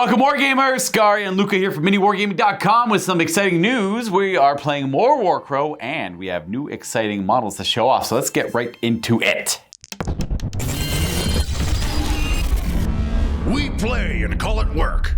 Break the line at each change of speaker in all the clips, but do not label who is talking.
welcome Wargamers, Skari and Luka here from MiniWarGaming.com with some exciting news. We are playing more Warcrow and we have new exciting models to show off, so let's get right into it.
We play and call it work.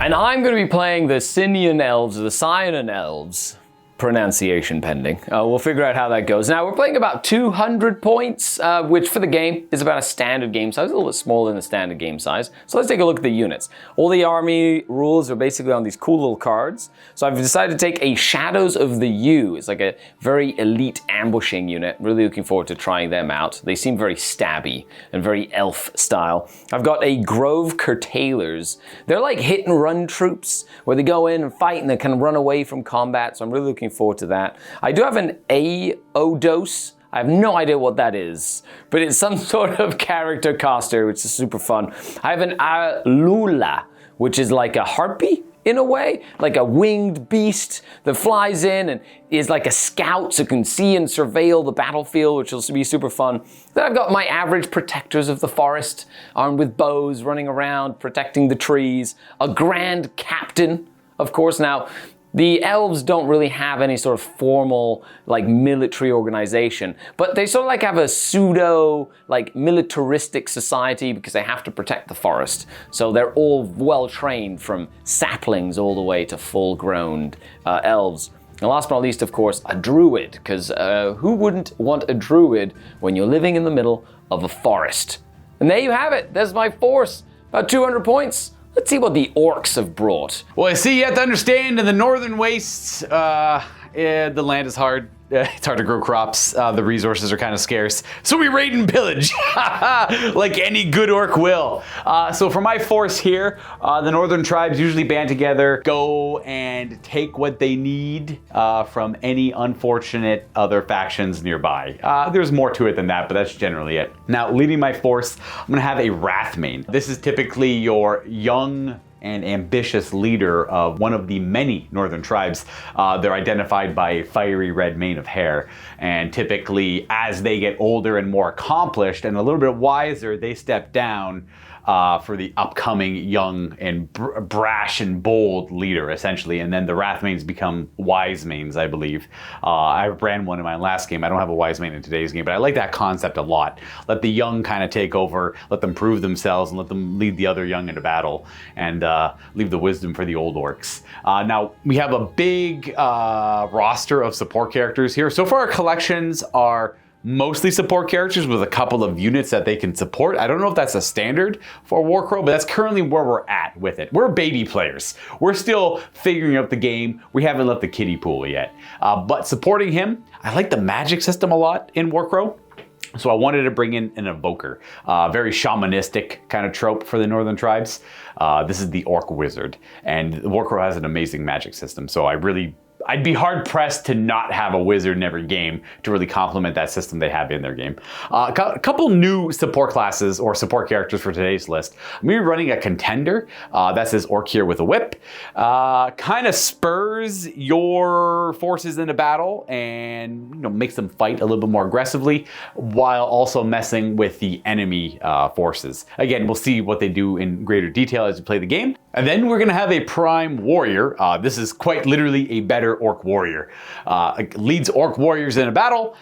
And I'm going to be playing the Sÿenann Elves, or the Sÿenann Elves. Pronunciation pending. We'll figure out how that goes. Now, we're playing about 200 points, which for the game is about a standard game size, a little bit smaller than the standard game size. So let's take a look at the units. All the army rules are basically on these cool little cards. So I've decided to take a Shadows of the U. It's like a very elite ambushing unit. Really looking forward to trying them out. They seem very stabby and very elf style. I've got a Grove Curtailers. They're like hit and run troops where they go in and fight and they kind of run away from combat. So I'm really looking forward to that. I do have an Aodos. I have no idea what that is, but it's some sort of character coster, which is super fun. I have an Alula, which is like a harpy in a way, like a winged beast that flies in and is like a scout, so can see and surveil the battlefield, which will be super fun. Then I've got my average protectors of the forest, armed with bows, running around, protecting the trees. A grand captain, of course. Now, the elves don't really have any sort of formal, like, military organization, but they sort of like have a pseudo, like, militaristic society because they have to protect the forest. So they're all well trained from saplings all the way to full-grown elves. And last but not least, of course, a druid, because who wouldn't want a druid when you're living in the middle of a forest? And there you have it. There's my force. About 200 points. Let's see what the orcs have brought.
Well, I see you have to understand in the northern wastes, the land is hard. It's hard to grow crops. The resources are kind of scarce. So we raid and pillage, like any good orc will. So for my force here, the northern tribes usually band together, go and take what they need from any unfortunate other factions nearby. There's more to it than that, but that's generally it. Now, leading my force, I'm gonna have a Wrathmane. This is typically your young and ambitious leader of one of the many northern tribes. They're identified by a fiery red mane of hair, and typically as they get older and more accomplished and a little bit wiser, they step down for the upcoming young and brash and bold leader, essentially, and then the Wrathmanes become wise manes, I believe. I ran one in my last game. I don't have a wise mane in today's game, but I like that concept a lot. Let the young kind of take over, let them prove themselves, and let them lead the other young into battle, and leave the wisdom for the old orcs. Now, we have a big roster of support characters here. So far, our collections are mostly support characters with a couple of units that they can support. I don't know if that's a standard for Warcrow, but that's currently where we're at with it. We're baby players. We're still figuring out the game. We haven't left the kiddie pool yet. But supporting him, I like the magic system a lot in Warcrow. So I wanted to bring in an evoker, very shamanistic kind of trope for the northern tribes. This is the Orc Wizard, and Warcrow has an amazing magic system. So I'd be hard pressed to not have a wizard in every game to really complement that system they have in their game. A couple new support classes or support characters for today's list. I'm going to be running a contender. That's this orc here with a whip. Kind of spurs your forces into battle and makes them fight a little bit more aggressively while also messing with the enemy forces. Again, we'll see what they do in greater detail as we play the game. And then we're going to have a prime warrior. This is quite literally a better orc warrior. Leads orc warriors in a battle,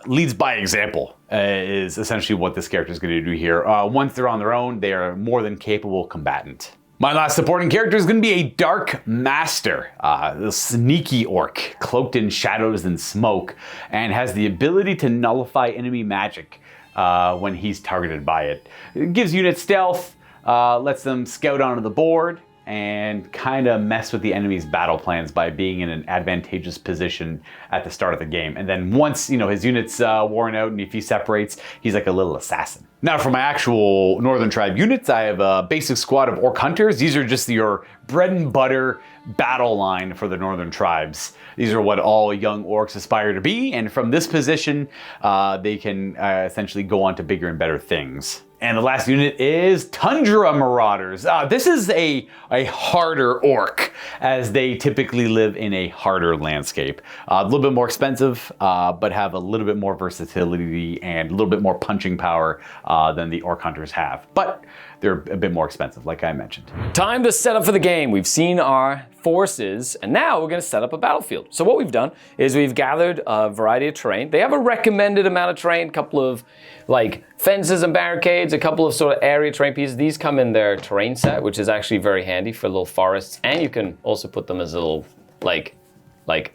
leads by example, is essentially what this character is going to do here. Once they're on their own, they are more than capable combatant. My last supporting character is going to be a Dark Master, the sneaky orc, cloaked in shadows and smoke, and has the ability to nullify enemy magic when he's targeted by it. It gives units stealth, lets them scout onto the board, and kind of mess with the enemy's battle plans by being in an advantageous position at the start of the game. And then once, his unit's worn out and if he separates, he's like a little assassin. Now for my actual Northern Tribe units, I have a basic squad of Orc Hunters. These are just your bread and butter battle line for the Northern Tribes. These are what all young orcs aspire to be, and from this position, they can essentially go on to bigger and better things. And the last unit is Tundra Marauders. This is a harder orc, as they typically live in a harder landscape. A little bit more expensive, but have a little bit more versatility and a little bit more punching power than the orc hunters have. But they're a bit more expensive, like I mentioned.
Time to set up for the game. We've seen our forces, and now we're going to set up a battlefield. So what we've done is we've gathered a variety of terrain. They have a recommended amount of terrain, a couple of like fences and barricades, a couple of sort of area terrain pieces. These come in their terrain set, which is actually very handy for little forests, and you can also put them as little like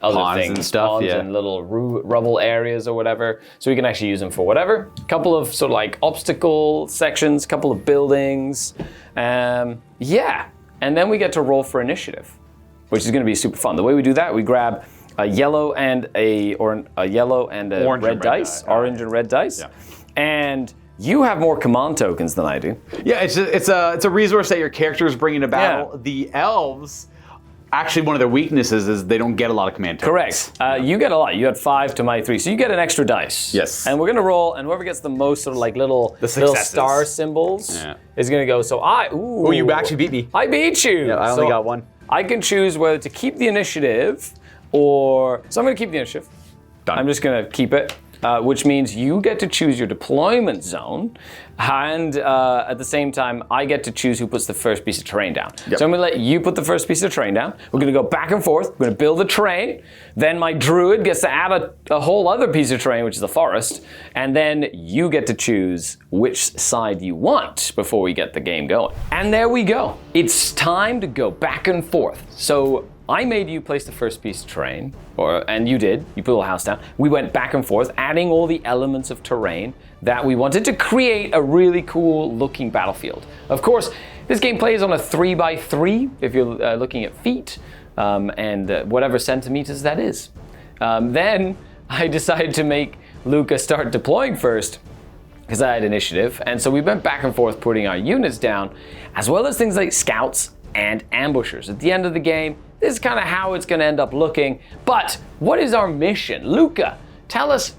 other
Ponds
things,
and stuff,
ponds
yeah.
and little rubble areas or whatever. So we can actually use them for whatever. A couple of sort of like obstacle sections, a couple of buildings. Yeah, and then we get to roll for initiative, which is going to be super fun. The way we do that, we grab a yellow and a red dice, orange and red dice,
Yeah.
and you have more command tokens than I do.
Yeah, it's a resource that your character is bringing to battle.
Yeah.
The elves, actually one of their weaknesses is they don't get a lot of command tokens.
Correct. You get a lot. You had 5 to my 3, so you get an extra dice.
Yes.
And we're gonna roll, and whoever gets the most sort of like little
successes.
star symbols
Yeah.
is gonna go. So
Oh, you actually beat me.
I beat you.
Yeah, I only got one.
I can choose whether to keep the initiative or. So I'm gonna keep the initiative.
Done.
I'm just gonna keep it. Which means you get to choose your deployment zone, and at the same time, I get to choose who puts the first piece of terrain down.
Yep.
So I'm gonna let you put the first piece of terrain down. We're gonna go back and forth. We're gonna build the terrain. Then my druid gets to add a whole other piece of terrain, which is the forest, and then you get to choose which side you want before we get the game going. And there we go. It's time to go back and forth. So I made you place the first piece of terrain, and you did. You put a little house down. We went back and forth, adding all the elements of terrain that we wanted to create a really cool looking battlefield. Of course, this game plays on a 3x3, if you're looking at feet, and whatever centimeters that is. Then I decided to make Luka start deploying first, because I had initiative, and so we went back and forth putting our units down, as well as things like scouts and ambushers. At the end of the game, this is kind of how it's going to end up looking. But what is our mission? Luka, tell us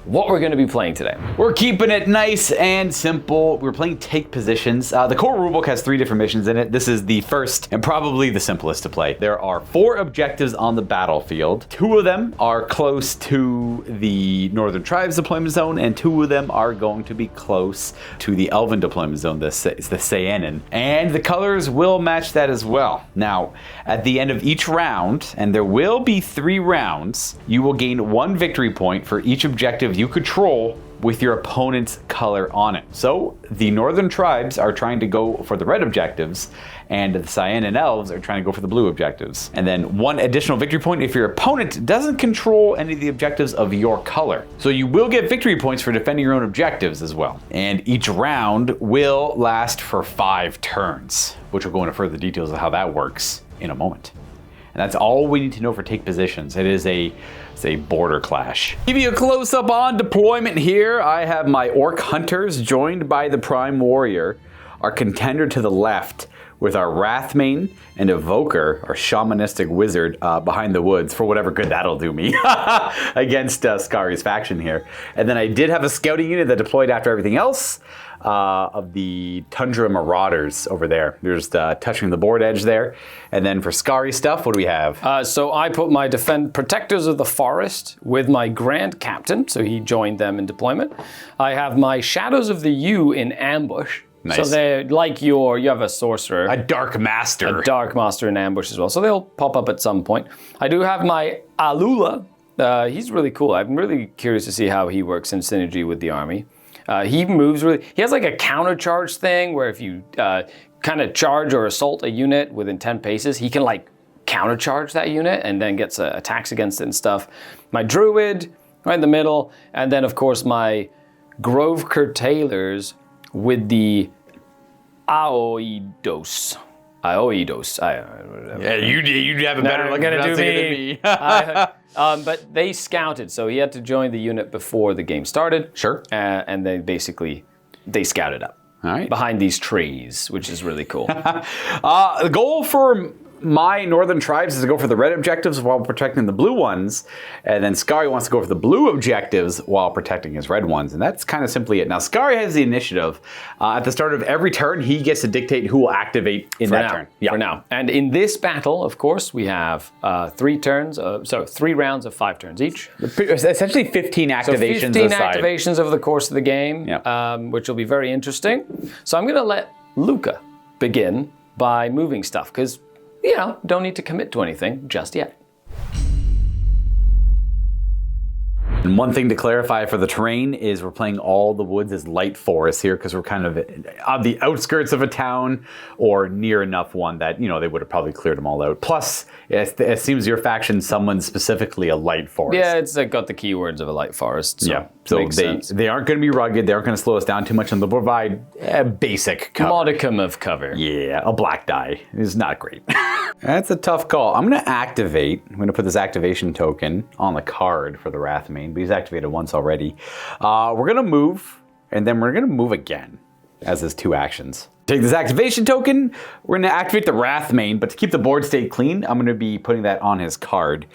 what we're going to be playing today.
We're keeping it nice and simple. We're playing take positions. The core rulebook has 3 different missions in it. This is the first and probably the simplest to play. There are 4 objectives on the battlefield. 2 of them are close to the Northern Tribes deployment zone, and 2 of them are going to be close to the Elven deployment zone. It's the Sÿenann. And the colors will match that as well. Now, at the end of each round, and there will be 3 rounds, you will gain 1 victory point for each objective you control with your opponent's color on it. So the Northern Tribes are trying to go for the red objectives, and the Sÿenann Elves are trying to go for the blue objectives. And then 1 additional victory point if your opponent doesn't control any of the objectives of your color. So you will get victory points for defending your own objectives as well. And each round will last for 5 turns, which will go into further details of how that works in a moment. And that's all we need to know for take positions. It is a border clash. Give you a close-up on deployment here. I have my Orc Hunters joined by the Prime Warrior, our contender to the left, with our Wrathmane and Evoker, our shamanistic wizard, behind the woods, for whatever good that'll do me, against Skari's faction here. And then I did have a scouting unit that deployed after everything else, of the Tundra Marauders over there. There's touching the board edge there. And then for Skari stuff, what do we have?
So I put my Protectors of the Forest with my Grand Captain, so he joined them in deployment. I have my Shadows of the Yew in ambush.
Nice.
So they're like you have a sorcerer.
A Dark Master.
A Dark Master in ambush as well. So they'll pop up at some point. I do have my Alula. He's really cool. I'm really curious to see how he works in synergy with the army. He moves really. He has like a counter charge thing where if you kind of charge or assault a unit within 10 paces, he can like counter charge that unit and then gets attacks against it and stuff. My Druid right in the middle, and then of course my Grove Curtailers with the Aoidos.
Yeah, you have a better look at it than me.
But they scouted, so he had to join the unit before the game started.
Sure.
And they scouted up.
All right.
Behind these trees, which is really cool.
The goal for my northern tribes is to go for the red objectives while protecting the blue ones, and then Skari wants to go for the blue objectives while protecting his red ones, and that's kind of simply it. Now, Skari has the initiative. At the start of every turn, he gets to dictate who will activate in that turn.
For now. And in this battle, of course, we have 3 rounds of 5 turns each.
Essentially 15 activations.
So 15
aside.
activations over the course of the game, which will be very interesting. So I'm going to let Luka begin by moving stuff, because don't need to commit to anything just yet.
And one thing to clarify for the terrain is we're playing all the woods as light forest here because we're kind of on the outskirts of a town or near enough one that, they would have probably cleared them all out. Plus, it seems your faction summoned specifically a light forest.
Yeah, it's got the keywords of a light forest.
So they aren't going to be rugged. They aren't going to slow us down too much, and they'll provide basic cover.
Modicum of cover.
Yeah, a black die is not great. That's a tough call. I'm going to activate. I'm going to put this activation token on the card for the Wrathmane, but he's activated once already. We're going to move, and then we're going to move again as his 2 actions. Take this activation token. We're going to activate the Wrathmane, but to keep the board state clean, I'm going to be putting that on his card.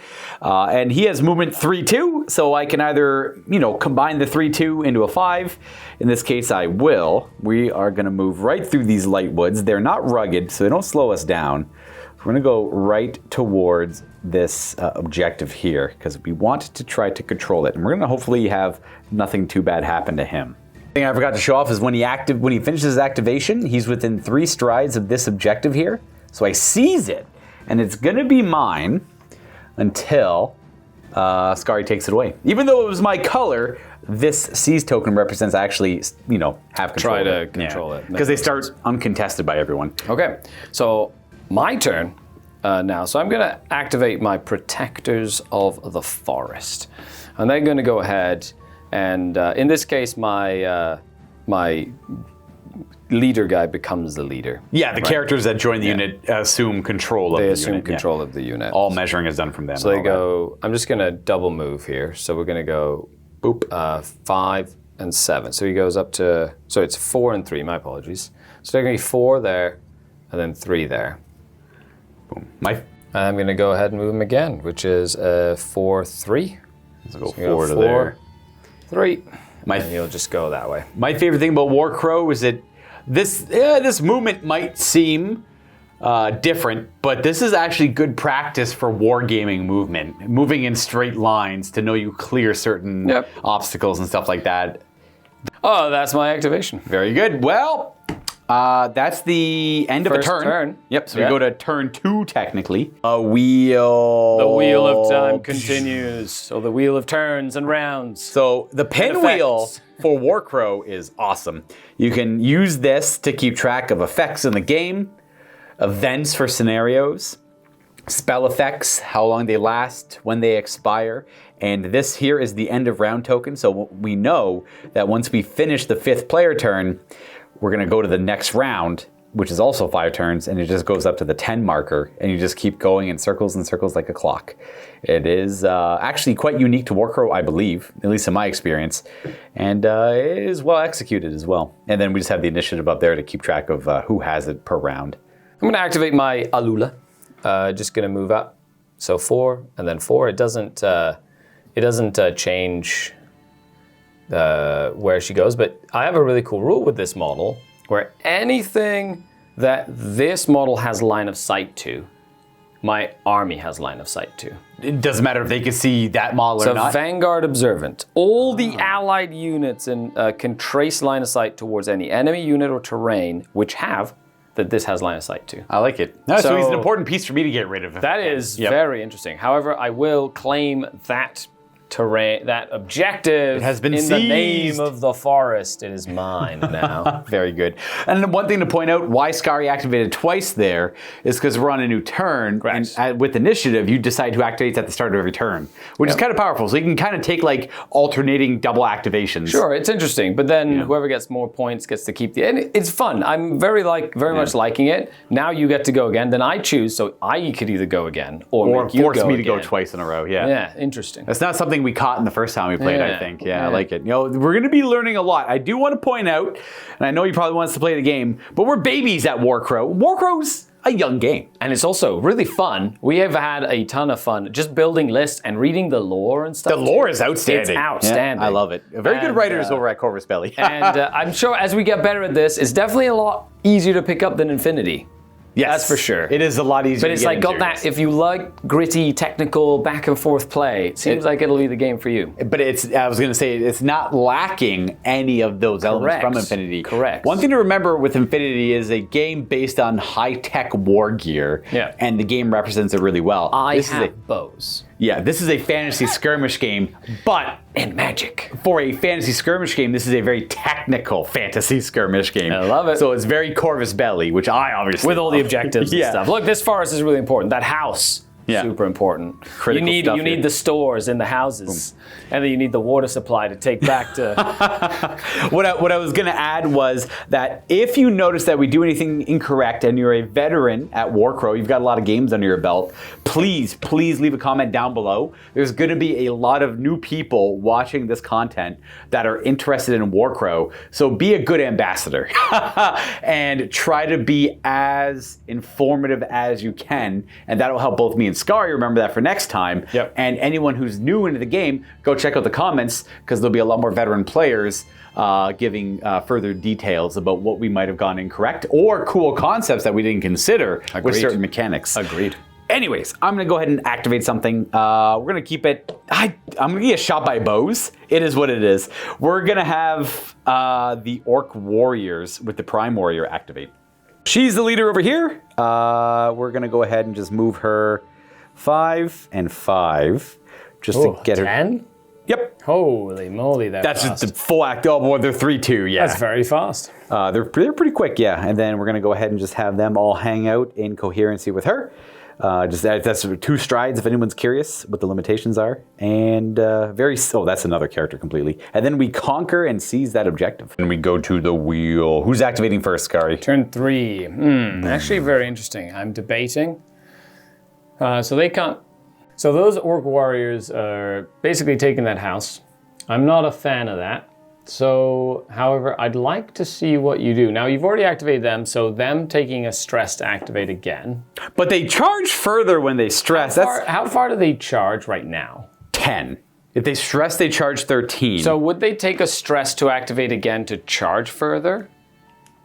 And he has movement 3-2, so I can either, combine the 3-2 into a 5. In this case, I will. We are going to move right through these light woods. They're not rugged, so they don't slow us down. We're going to go right towards this objective here because we want to try to control it. And we're going to hopefully have nothing too bad happen to him. The thing I forgot to show off is when he finishes his activation, he's within 3 strides of this objective here. So I seize it, and it's going to be mine until Skari takes it away. Even though it was my color, this seize token represents actually, have control.
Try to control it.
Because they start uncontested by everyone.
Okay, so my turn now. So I'm going to activate my Protectors of the Forest. And they're going to go ahead and, in this case, my leader guy becomes the leader.
Yeah, the characters that join the unit assume control of the unit.
They assume control of the unit.
All measuring is done from them.
So they go, I'm just going to double move here. So we're going to go boop, 5 and 7. So he goes up to, so it's 4 and 3, my apologies. So they're going to be 4 there and then 3 there.
Boom.
I'm going to go ahead and move him again, which is 4-3.
So go 4 to there.
3. And you'll just go that way.
My favorite thing about Warcrow is that this movement might seem different, but this is actually good practice for wargaming movement. Moving in straight lines to know you clear certain obstacles and stuff like that.
Oh, that's my activation.
Very good. Well, that's the end of a turn. Yep, so we go to turn 2 technically. The wheel
of time continues. So the wheel of turns and rounds.
So the pinwheel for Warcrow is awesome. You can use this to keep track of effects in the game, events for scenarios, spell effects, how long they last, when they expire, and this here is the end of round token. So we know that once we finish the 5th player turn, we're going to go to the next round, which is also 5 turns, and it just goes up to the 10 marker, and you just keep going in circles and circles like a clock. It is actually quite unique to Warcrow, I believe, at least in my experience, and it is well executed as well. And then we just have the initiative up there to keep track of who has it per round.
I'm going to activate my Alula. Just going to move up. So 4 and then 4. It doesn't change where she goes, but I have a really cool rule with this model where anything that this model has line of sight to, my army has line of sight to.
It doesn't matter if they can see that model or not?
So Vanguard Observant. All the allied units can trace line of sight towards any enemy unit or terrain which have that this has line of sight to.
I like it. No, so he's an important piece for me to get rid of.
That is very interesting. However, I will claim that terrain, that objective,
it has been
in
seized.
The name of the forest. It is mine now.
Very good. And one thing to point out, why Skari activated twice there is because we're on a new turn.
Correct.
And with initiative, you decide who activates at the start of every turn, which is kind of powerful. So you can kind of take like alternating double activations.
Sure, it's interesting. But then whoever gets more points gets to keep the. And it's fun. I'm very much liking it. Now you get to go again. Then I choose, so I could either go again or make you
force
go
me to
again.
go twice in a row. Yeah.
Yeah, interesting.
That's not something we caught in the first time we played, I think. Yeah, I like it. We're going to be learning a lot. I do want to point out, and I know you probably want us to play the game, but we're babies at Warcrow. Warcrow's a young game.
And it's also really fun. We have had a ton of fun just building lists and reading the lore and stuff.
The lore is outstanding.
It's outstanding.
Yeah, I love it. Very good writers over at Corvus Belli.
And I'm sure as we get better at this, it's definitely a lot easier to pick up than Infinity.
Yes,
that's for sure.
It is a lot easier.
But it's like got that. If you like gritty, technical, back and forth play, it seems like it'll be the game for you.
But I was going to say, it's not lacking any of those elements from Infinity.
Correct.
One thing to remember with Infinity is a game based on high-tech war gear.
Yeah.
And the game represents it really well.
I have bows.
Yeah, this is a fantasy skirmish game, but
and magic.
For a fantasy skirmish game, this is a very technical fantasy skirmish game.
I love it.
So it's very Corvus Belli, which I obviously
with all the objectives and
Yeah.
stuff. Look, this forest is really important. That house.
Yeah.
Super important.
Critical
you
stuff
need
here.
the stores in the houses, and then you need the water supply to take back to.
What I was going to add was that if you notice that we do anything incorrect and you're a veteran at Warcrow, you've got a lot of games under your belt, please leave a comment down below. There's going to be a lot of new people watching this content that are interested in Warcrow, so be a good ambassador and try to be as informative as you can, and that'll help both me and Skari remember that for next time.
Yep.
And anyone who's new into the game, go check out the comments because there'll be a lot more veteran players giving further details about what we might have gone incorrect or cool concepts that we didn't consider with certain mechanics.
Agreed.
Anyways, I'm going to go ahead and activate something. We're going to keep it... I'm going to get shot by bows. It is what it is. We're going to have the Orc Warriors with the Prime Warrior activate. She's the leader over here. We're going to go ahead and just move her 5 and 5 just to get her...
10?
Yep.
Holy moly,
That's just the full act. Oh, boy, they're 3-2, yeah.
That's very fast.
They're pretty quick, yeah. And then we're going to go ahead and just have them all hang out in coherency with her. That's 2 strides if anyone's curious what the limitations are. And that's another character completely. And then we conquer and seize that objective. And we go to the wheel. Who's activating first, Skari?
Turn 3. Actually, very interesting. I'm debating. So they can't. So those Orc Warriors are basically taking that house. I'm not a fan of that. So, however, I'd like to see what you do. Now, you've already activated them, so them taking a stress to activate again.
But they charge further when they stress.
How far do they charge right now?
10. If they stress, they charge 13.
So would they take a stress to activate again to charge further?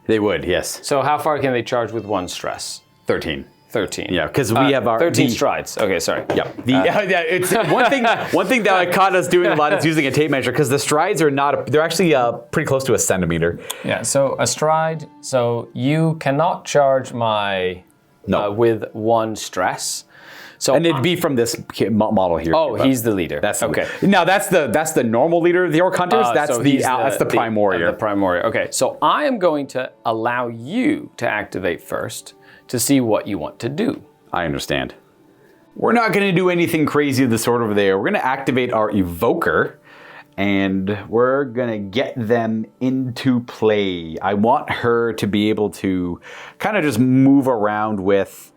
They would, yes.
So how far can they charge with 1 stress?
13.
13.
Yeah, because we have our
13 strides. Okay, sorry.
Yeah, it's one thing. One thing that caught us doing a lot is using a tape measure because the strides are not. They're actually pretty close to a centimeter.
Yeah, so a stride. So you cannot charge my
with 1 stress. So
and it'd be from this model here.
Oh, he's the leader.
That's
okay.
Now that's the normal leader of the Orc Hunters. That's
so
that's the Prime Warrior.
The Prime Warrior. Okay, so I am going to allow you to activate first to see what you want to do.
I understand. We're not going to do anything crazy of the sort over there. We're going to activate our Evoker, and we're going to get them into play. I want her to be able to kind of just move around with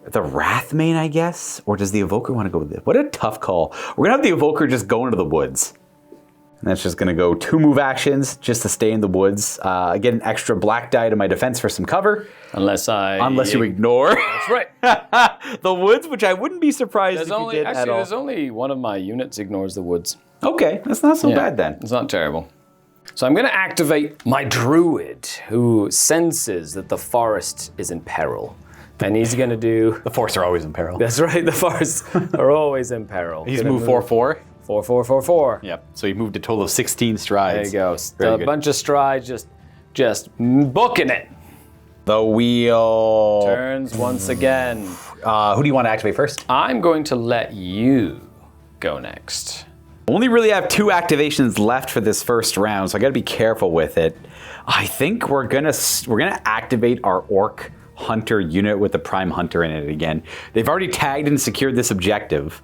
the Wrathmane, I guess? Or does the Evoker want to go with it? What a tough call. We're going to have the Evoker just go into the woods. And that's just going to go 2 move actions just to stay in the woods. Get an extra black die to my defense for some cover.
Unless
you ignore.
That's right.
The woods, which I wouldn't be surprised if you did at all.
There's only one of my units ignores the woods.
Okay, that's not so bad then.
It's not terrible. So I'm going to activate my druid, who senses that the forest is in peril. And he's going to do...
The forests are always in peril.
That's right, the forests are always in peril.
He's moved 4-4.
4-4-4-4.
Yep. So he moved a total of 16 strides.
There you go.
Very
A
good.
bunch of strides, just booking it.
The wheel.
Turns once again.
Who do you want to activate first?
I'm going to let you go next.
Only really have 2 activations left for this first round, so I got to be careful with it. I think we're gonna activate our Orc Hunter unit with the Prime Hunter in it again. They've already tagged and secured this objective,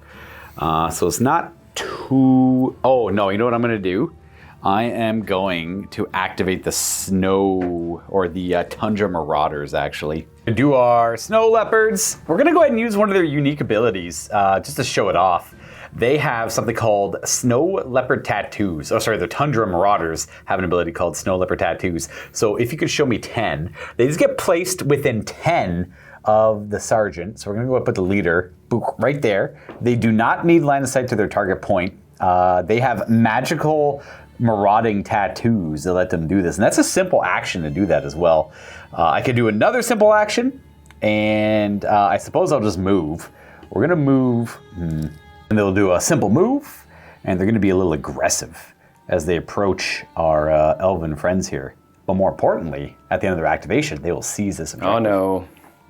so it's not too... Oh, no, you know what I'm going to do? I am going to activate the Snow, or the Tundra Marauders, actually. To do our Snow Leopards, we're going to go ahead and use one of their unique abilities, just to show it off. They have something called Snow Leopard Tattoos. Oh, sorry, the Tundra Marauders have an ability called Snow Leopard Tattoos. So if you could show me 10, they just get placed within 10 of the sergeant. So we're going to go up with the leader, boop, right there. They do not need line of sight to their target point. They have magical marauding tattoos that let them do this. And that's a simple action to do that as well. I could do another simple action, and I suppose I'll just move. We're going to move, and they'll do a simple move, and they're going to be a little aggressive as they approach our elven friends here. But more importantly, at the end of their activation, they will seize this objective.
Oh no.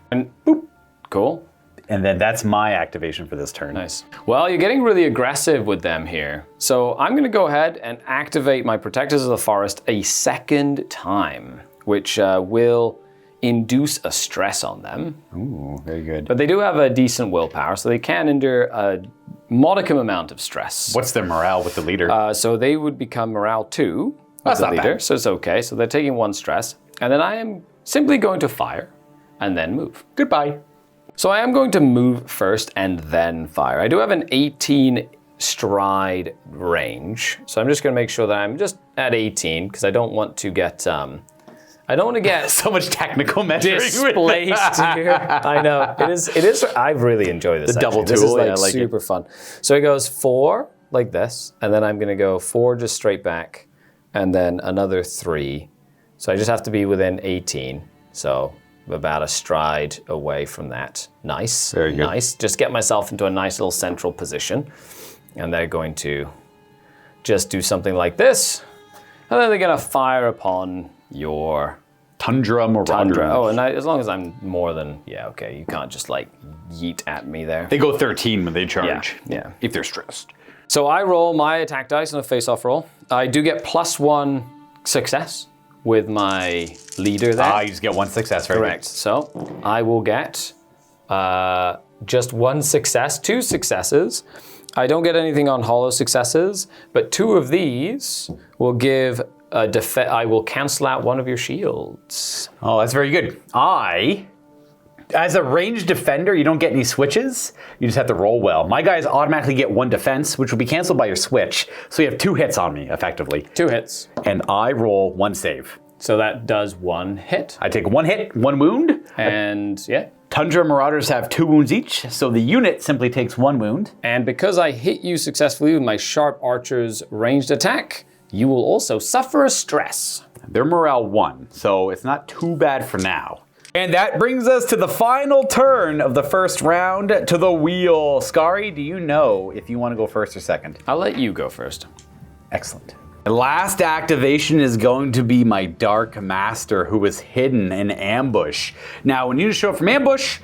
And boop. Cool.
And then that's my activation for this turn.
Nice. Well, you're getting really aggressive with them here. So I'm going to go ahead and activate my Protectors of the Forest a second time, which will induce a stress on them.
Ooh, very good.
But they do have a decent willpower, so they can endure a modicum amount of stress.
What's their morale with the leader?
So they would become morale 2.
That's
the
not
leader,
bad.
so it's okay. So they're taking 1 stress. And then I am simply going to fire and then move.
Goodbye.
So I am going to move first and then fire. I do have an 18 stride range. So I'm just going to make sure that I'm just at 18 because I don't want to get I don't want to get
so much technical measuring.
displaced here. I know. It is I really enjoy this.
The double
This is
tool,
like
yeah, I like
super fun. So it goes 4 like this, and then I'm going to go 4 just straight back, and then another 3. So I just have to be within 18. So about a stride away from that. Nice.
Very good.
Nice. Just get myself into a nice little central position. And they're going to just do something like this. And then they're going to fire upon your
Tundra Marauders.
Tundra. Oh, and as long as I'm more than, yeah, okay. You can't just like yeet at me there.
They go 13 when they charge.
Yeah.
If they're stressed.
So I roll my attack dice on a face-off roll. I do get +1 success with my leader there.
You just get 1 success, right?
Correct. So I will get just 1 success, 2 successes. I don't get anything on hollow successes, but 2 of these will give I will cancel out 1 of your shields.
Oh, that's very good. As a ranged defender, you don't get any switches. You just have to roll well. My guys automatically get 1 defense, which will be canceled by your switch. So you have 2 hits on me, effectively.
2 hits.
And I roll 1 save.
So that does 1 hit.
I take 1 hit, 1 wound.
And yeah.
Tundra Marauders have 2 wounds each, so the unit simply takes 1 wound.
And because I hit you successfully with my Sharp Archer's ranged attack, you will also suffer a stress.
They're morale 1, so it's not too bad for now. And that brings us to the final turn of the first round, to the wheel. Skari, do you know if you want to go first or second?
I'll let you go first.
Excellent. The last activation is going to be my Dark Master, who is hidden in ambush. Now, when you show up from ambush,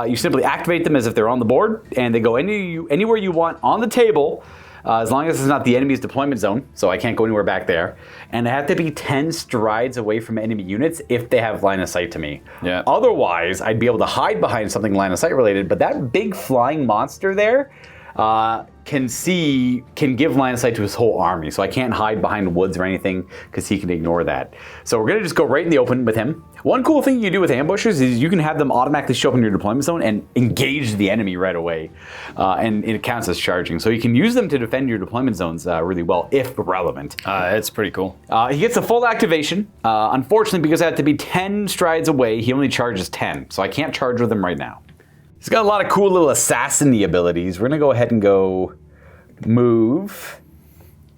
you simply activate them as if they're on the board, and they go anywhere you want on the table, as long as it's not the enemy's deployment zone, so I can't go anywhere back there. And they have to be 10 strides away from enemy units if they have line of sight to me.
Yeah.
Otherwise, I'd be able to hide behind something line of sight related, but that big flying monster there can give line of sight to his whole army, so I can't hide behind woods or anything because he can ignore that. So we're gonna just go right in the open with him. One cool thing you do with ambushers is you can have them automatically show up in your deployment zone and engage the enemy right away, and it counts as charging. So you can use them to defend your deployment zones really well if relevant.
It's pretty cool.
He gets a full activation. Unfortunately, because I have to be 10 strides away, he only charges 10, so I can't charge with him right now. He's got a lot of cool little assassin-y abilities. We're gonna go ahead and go move.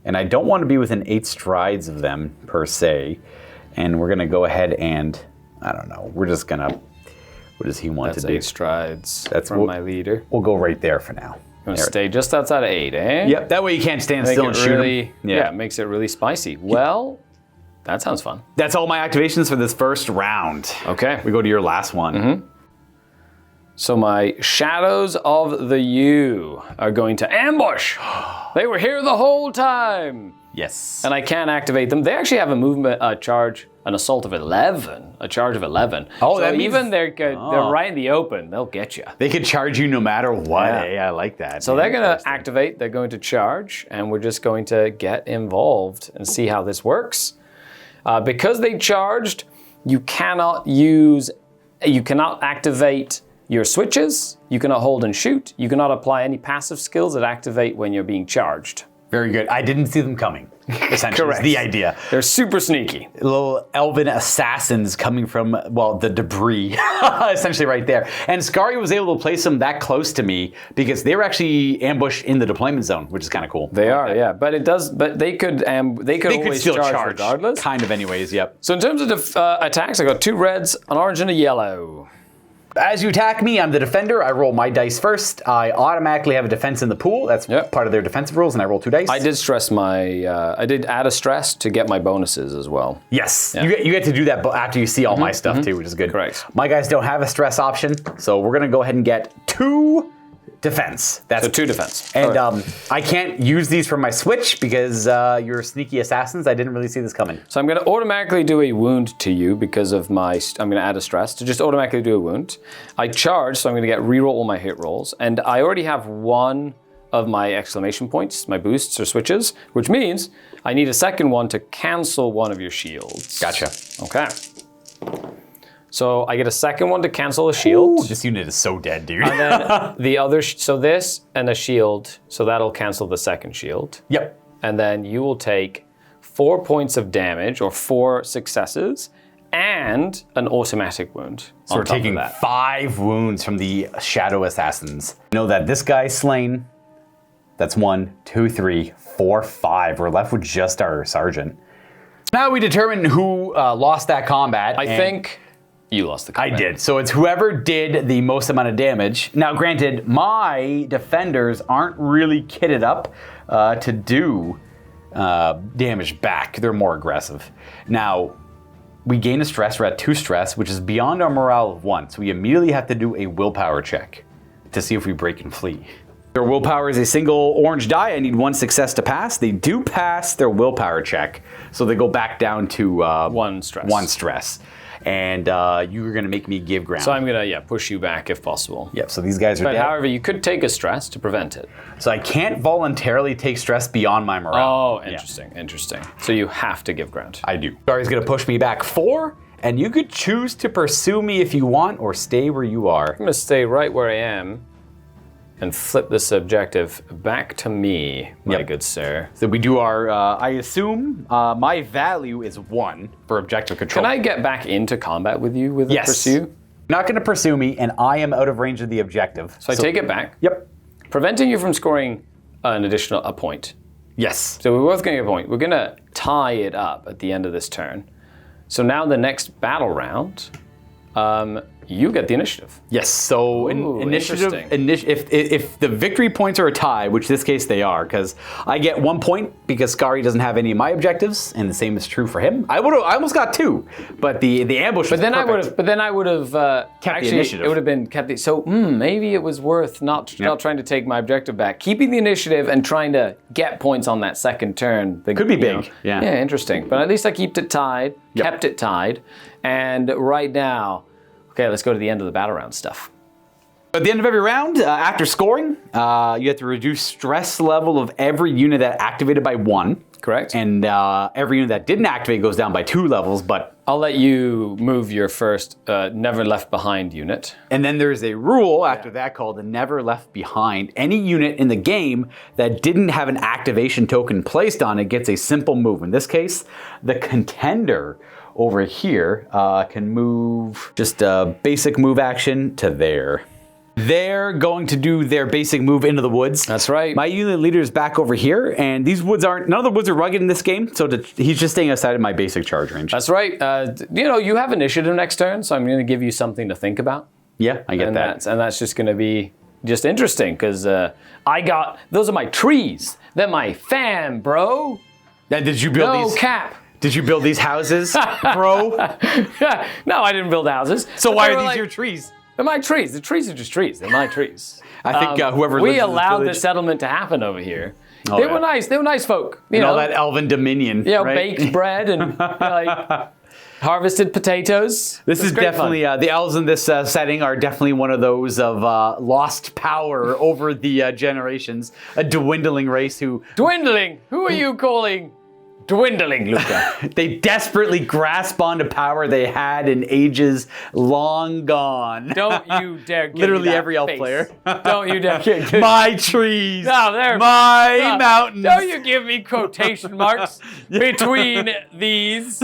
And I don't want to be within 8 strides of them, per se. And we're gonna go ahead and, I don't know, we're just gonna, what does he want
That's
to do?
8 strides
That's
from my leader.
We'll go right there for now.
I'm gonna stay just outside of 8, eh?
Yep, that way you can't stand
Make
still
it
and shoot
really,
him.
yeah, it makes it really spicy. Well, that sounds fun.
That's all my activations for this first round.
Okay.
We go to your last one.
So my Shadows of the U are going to ambush. They were here the whole time.
Yes.
And I can't activate them. They actually have a movement charge, an assault of 11, a charge of 11.
Oh,
so
that means-
even they're right in the open, they'll get you.
They could charge you no matter what.
Yeah.
Hey, I like that.
So they're going to activate, they're going to charge, and we're just going to get involved and see how this works. Because they charged, you cannot activate your switches, you cannot hold and shoot, you cannot apply any passive skills that activate when you're being charged.
Very good. I didn't see them coming. essentially, is the idea.
They're super sneaky.
Little elven assassins coming from, well, the debris, essentially right there. And Skari was able to place them that close to me because they were actually ambushed in the deployment zone, which is kind of cool.
They are, yeah. But it does. But they could always
still
charge regardless.
Kind of, anyways. Yep.
So in terms of attacks, I got 2 reds, an orange, and a yellow.
As you attack me, I'm the defender. I roll my dice first. I automatically have a defense in the pool. That's part of their defensive rules, and I roll 2 dice.
I did stress I did add a stress to get my bonuses as well.
Yes, you get to do that after you see all my stuff too, which is good.
Correct.
My guys don't have a stress option, so we're gonna go ahead and get 2 defense.
So 2 defense.
And I can't use these from my switch because you're sneaky assassins. I didn't really see this coming.
So I'm going to automatically do a wound to you because of I'm going to add a stress to just automatically do a wound. I charge, so I'm going to get reroll all my hit rolls. And I already have 1 of my exclamation points, my boosts or switches, which means I need a second one to cancel one of your shields.
Gotcha.
Okay. So I get a second one to cancel a shield.
Ooh, this unit is so dead, dude.
And then the other, so this and a shield, so that'll cancel the second shield.
Yep.
And then you will take 4 points of damage or 4 successes and an automatic wound.
So we're taking 5 wounds from the shadow assassins. Know that this guy's slain. That's 1, 2, 3, 4, 5. We're left with just our sergeant. Now we determine who lost that combat.
I think you lost the combat.
I did. So it's whoever did the most amount of damage. Now, granted, my defenders aren't really kitted up to do damage back. They're more aggressive. Now, we gain a stress. We're at 2 stress, which is beyond our morale of 1. So we immediately have to do a willpower check to see if we break and flee. Their willpower is a single orange die. I need 1 success to pass. They do pass their willpower check. So they go back down to
1 stress.
1 stress. And you're going to make me give ground.
So I'm going to, push you back if possible.
Yep, so these guys are
But
dead.
however, you could take a stress to prevent it.
So I can't voluntarily take stress beyond my morale.
Oh, interesting. So you have to give ground.
I do. Skari's going to push me back 4, and you could choose to pursue me if you want or stay where you are.
I'm going to stay right where I am and flip this objective back to me, my good sir.
So we do our, I assume, my value is 1 for objective control.
Can I get back into combat with you with a pursue?
You're not going to pursue me, and I am out of range of the objective.
So I take it back.
Yep.
Preventing you from scoring an additional point.
Yes.
So we're both going to get a point. We're going to tie it up at the end of this turn. So now the next battle round, you get the initiative.
Yes, so initiative. If the victory points are a tie, which this case they are, because I get 1 point because Skari doesn't have any of my objectives, and the same is true for him. I almost got 2, but the ambush.
But then I would have
kept the initiative.
It would have been kept the. So maybe it was worth not trying to take my objective back, keeping the initiative and trying to get points on that second turn.
Could be big. Yeah,
interesting. But at least I kept it tied. Kept it tied, and right now. Okay, let's go to the end of the battle round stuff.
At the end of every round, after scoring, you have to reduce stress level of every unit that activated by 1.
Correct.
And every unit that didn't activate goes down by 2 levels, but...
I'll let you move your first Never Left Behind unit.
And then there's a rule after that called the Never Left Behind. Any unit in the game that didn't have an activation token placed on it gets a simple move. In this case, the Contender over here can move just a basic move action to there. They're going to do their basic move into the woods.
That's right.
My unit leader is back over here, and these woods none of the woods are rugged in this game, so he's just staying outside of my basic charge range.
That's right. You have initiative next turn, so I'm going to give you something to think about.
Yeah, I get that.
And that's just going to be just interesting, because those are my trees. They're my fam, bro.
Now, did you build these?
No cap.
Did you build these houses, bro?
No, I didn't build houses.
So why are these your trees?
They're my trees. The trees are just trees. They're my trees.
I think whoever lives
we
in this
allowed
village...
the settlement to happen over here. They were nice. They were nice folk. You know
all that elven dominion. Right?
Baked bread and harvested potatoes.
This is definitely the elves in this setting are definitely one of those of lost power over the generations. A dwindling race who.
Dwindling. Who are you calling dwindling, Luka.
They desperately grasp onto power they had in ages long gone.
Don't you dare give
Literally
me that
every elf
face.
player.
Don't you dare.
My trees.
No, there.
My mountains.
Don't you give me quotation marks between these.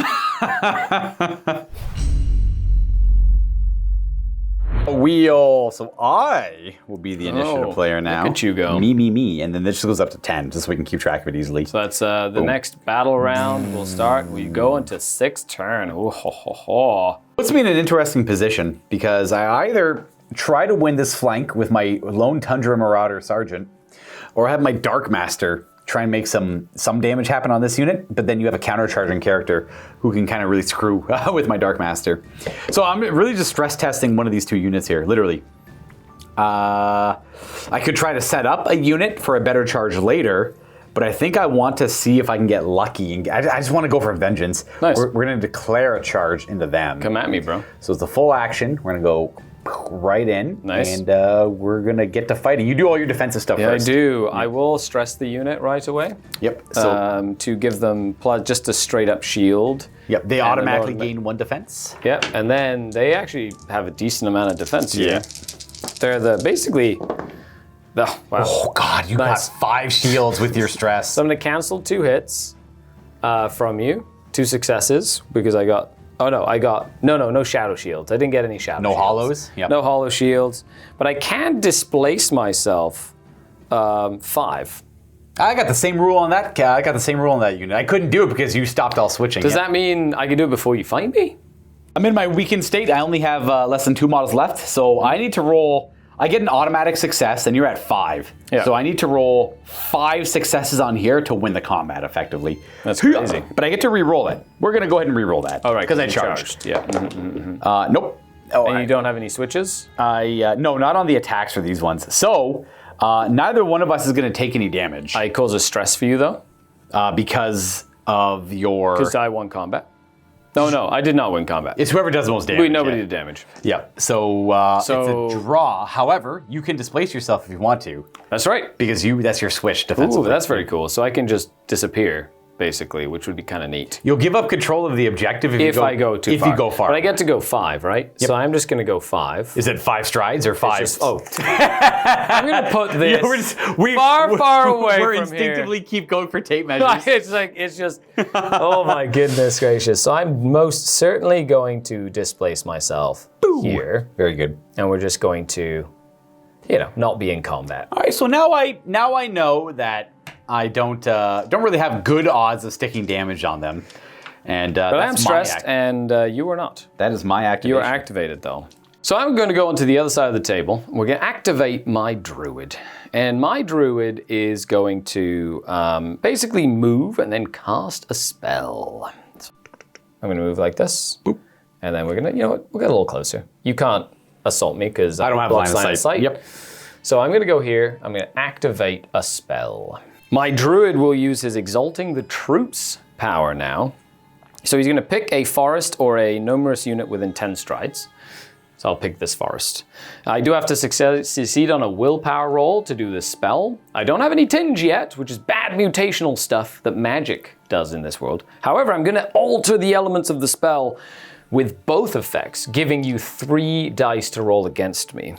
Wheel. So I will be the initiative player now.
Look at you go.
Me. And then this just goes up to 10, just so we can keep track of it easily.
So that's the next battle round. We'll start. We go into 6th turn. Ooh, ho, ho, ho.
Puts me in an interesting position because I either try to win this flank with my Lone Tundra Marauder Sergeant, or have my Dark Master try and make some damage happen on this unit, but then you have a countercharging character who can kind of really screw with my Dark Master. So I'm really just stress testing one of these two units here, literally. I could try to set up a unit for a better charge later, but I think I want to see if I can get lucky. And I just want to go for vengeance.
Nice.
We're going to declare a charge into them.
Come at me, bro.
So it's the full action. We're going to go right in.
Nice.
And we're going to get to fighting. You do all your defensive stuff first.
I do. I will stress the unit right away.
Yep. So
To give them just a straight up shield.
yep, they
and
automatically
an automa-
gain 1 defense.
Yep, and then they actually have a decent amount of defense here.
Yeah.
They're basically. Wow.
Oh God, you
Nice.
got 5 shields with your stress.
So I'm going to cancel 2 hits from you, 2 successes, because I got. Oh no, I got no shadow shields. I didn't get any shadow.
No
shields.
hollows? Yep.
No hollow shields, but I can displace myself 5.
I got the same rule on that. I got the same rule on that unit. I couldn't do it because you stopped all switching.
Does that mean I can do it before you fight me?
I'm in my weakened state. I only have less than 2 models left, so I need to roll. I get an automatic success, and you're at 5.
Yeah.
So I need to roll 5 successes on here to win the combat effectively.
That's crazy.
But I get to re-roll it. We're gonna go ahead and re-roll that.
All right,
because I
you
charged.
Yeah.
Nope. Oh,
And you don't have any switches?
no, not on the attacks for these ones. So neither one of us is gonna take any damage
I cause a stress for you though,
because of your.
because I won combat. No, I did not win combat.
It's whoever does the most damage.
Nobody
yeah.
did damage.
Yep. So, it's a draw. However, you can displace yourself if you want to,
That's right.
because that's your switch
Ooh,
defensively.
that's very cool. So I can just disappear, basically, which would be kind of neat.
You'll give up control of the objective if
I go too far.
If you go far.
But I get to go 5, right? So I'm just going to go 5.
Is it 5 strides or 5?
I'm going to put this far away
We're
from
instinctively keep going for tape measures.
It's just, oh my goodness gracious. So I'm most certainly going to displace myself here.
Very good.
And we're just going to, not be in combat.
All right. So now I know that I don't really have good odds of sticking damage on them, and
But
that's
I'm stressed, and you are not.
that is my activation.
You are activated, though. So I'm going to go onto the other side of the table. We're going to activate my druid. And my druid is going to basically move and then cast a spell. So I'm going to move like this. Boop. And then we're going to, we'll get a little closer. You can't assault me because
I don't have line of sight. Yep.
So I'm going to go here. I'm going to activate a spell. My druid will use his Exalting the Troops power now. So he's going to pick a forest or a numerous unit within 10 strides. So I'll pick this forest. I do have to succeed on a willpower roll to do this spell. I don't have any tinge yet, which is bad mutational stuff that magic does in this world. However, I'm going to alter the elements of the spell with both effects, giving you 3 dice to roll against me.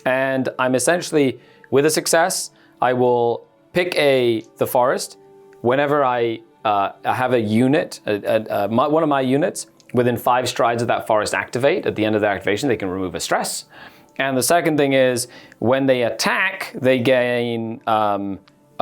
And I'm essentially, with a success, I will pick the forest. Whenever I have a unit, one of my units, within 5 strides of that forest activate, at the end of the activation, they can remove a stress. And the second thing is, when they attack, they gain a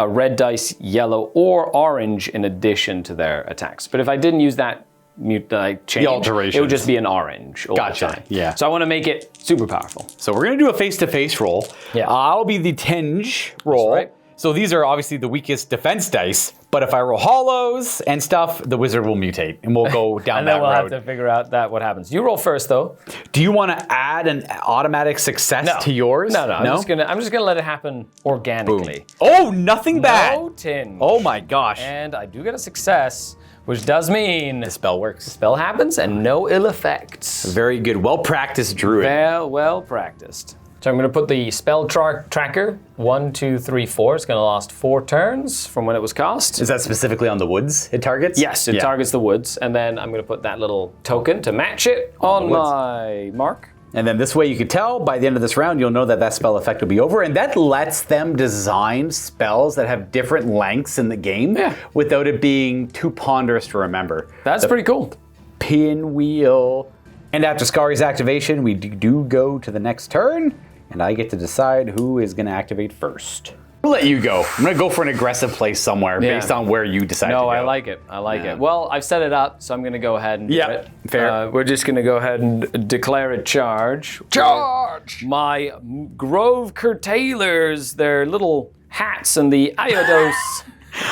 red dice, yellow, or orange in addition to their attacks. But if I didn't use that change,
the alterations,
it would just be an orange all the
Gotcha.
time.
Yeah.
So I want to make it super powerful.
So we're gonna do a face-to-face roll.
Yeah.
I'll be the tinge roll.
right.
So these are obviously the weakest defense dice. But if I roll hollows and stuff, the wizard will mutate, and we'll go down
And
that
then we'll
road.
have to figure out what happens. You roll first, though.
Do you want to add an automatic success to yours?
No. I'm just gonna let it happen organically.
Oh, nothing bad.
No tinge.
Oh my gosh.
And I do get a success, which does mean
The spell works.
spell happens and no ill effects.
Very good. Well practiced druid.
Well practiced.
So I'm going to put the spell tracker 1, 2, 3, 4. It's going to last 4 turns from when it was cast.
Is that specifically on the woods it targets?
Yes, it targets the woods. And then I'm going to put that little token to match it on my mark.
And then this way you can tell by the end of this round, you'll know that that spell effect will be over. And that lets them design spells that have different lengths in the game without it being too ponderous to remember.
That's pretty cool.
Pinwheel. And after Skari's activation, we do go to the next turn. And I get to decide who is going to activate first. I'll let you go. I'm going to go for an aggressive place somewhere based on where you decide to go.
No, I like it. I like it. Well, I've set it up, so I'm going to go ahead and do it.
Fair.
We're just going to go ahead and declare a charge.
Charge!
My Grove Curtailers, their little hats and the Iodos.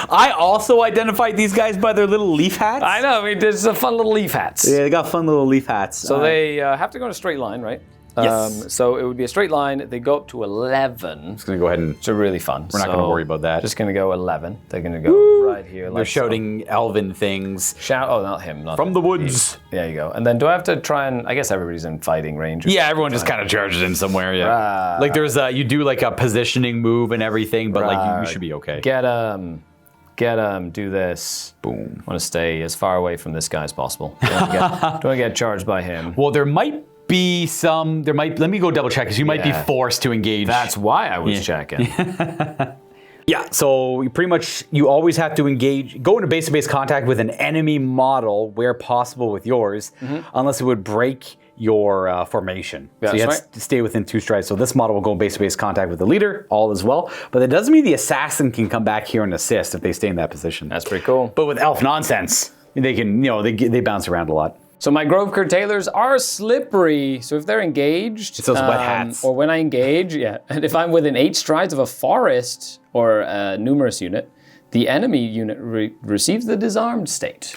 I also identified these guys by their little leaf hats.
I know, I mean, there's a fun little leaf hats.
Yeah, they got fun little leaf hats.
So they have to go in a straight line, right?
Yes.
So it would be a straight line. They go up to 11.
Just going to go ahead and...
It's really fun.
We're not going to worry about that.
Just going to go 11. They're going to go right here.
They're shouting elven things.
Oh, not him. Not
From
him.
the woods.
There you go. And then do I have to try and... I guess everybody's in fighting range.
Yeah, everyone just kind of charges in somewhere, Like there's you do like a positioning move and everything, but like you should be okay.
Get do this.
Boom.
I want to stay as far away from this guy as possible. Don't want to get charged by him.
Well, there might be some, let me go double check, because you might be forced to engage.
That's why I was checking.
Yeah, so you always have to engage, go into base-to-base contact with an enemy model where possible with yours, unless it would break your formation. So you have to stay within 2 strides. So this model will go in base-to-base contact with the leader, all as well. But that doesn't mean the assassin can come back here and assist if they stay in that position.
That's pretty cool.
But with elf nonsense, they can, they bounce around a lot.
So my Grove Curtailers are slippery. So if they're engaged,
it's those wet hats.
Or when I engage, and if I'm within 8 strides of a forest or a numerous unit, the enemy unit receives the disarmed state.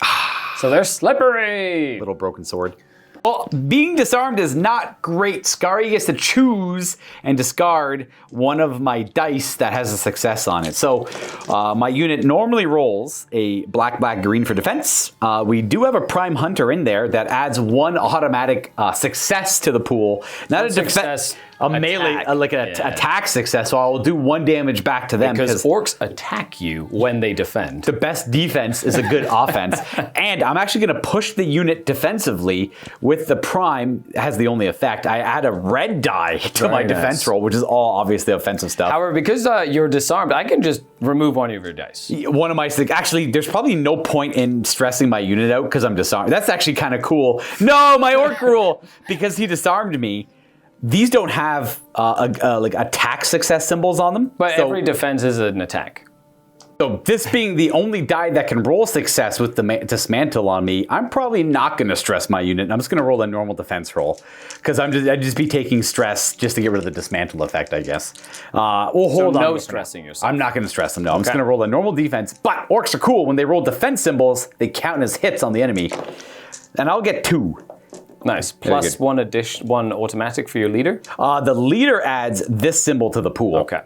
So they're slippery.
Little broken sword. Well, being disarmed is not great. Skari gets to choose and discard one of my dice that has a success on it. So my unit normally rolls a black, green for defense. We do have a prime hunter in there that adds 1 automatic success to the pool. Not a defense. A melee, like an attack success, so I will do 1 damage back to them.
Because orcs attack you when they defend.
The best defense is a good offense. And I'm actually going to push the unit defensively with the prime, has the only effect. I add a red die to my defense roll, which is all obviously offensive stuff.
However, because you're disarmed, I can just remove one of your dice.
One of my, actually, there's probably no point in stressing my unit out because I'm disarmed. That's actually kind of cool. No, my orc rule, because he disarmed me. These don't have like attack success symbols on them.
But every defense is an attack.
So this being the only die that can roll success with the dismantle on me, I'm probably not going to stress my unit. I'm just going to roll a normal defense roll because I'd just be taking stress just to get rid of the dismantle effect, I guess. Hold on.
No stressing yourself.
I'm not going to stress them. No, I'm just going to roll a normal defense. But orcs are cool. When they roll defense symbols, they count as hits on the enemy, and I'll get 2.
Nice. Plus 1 automatic for your leader?
The leader adds this symbol to the pool.
Okay.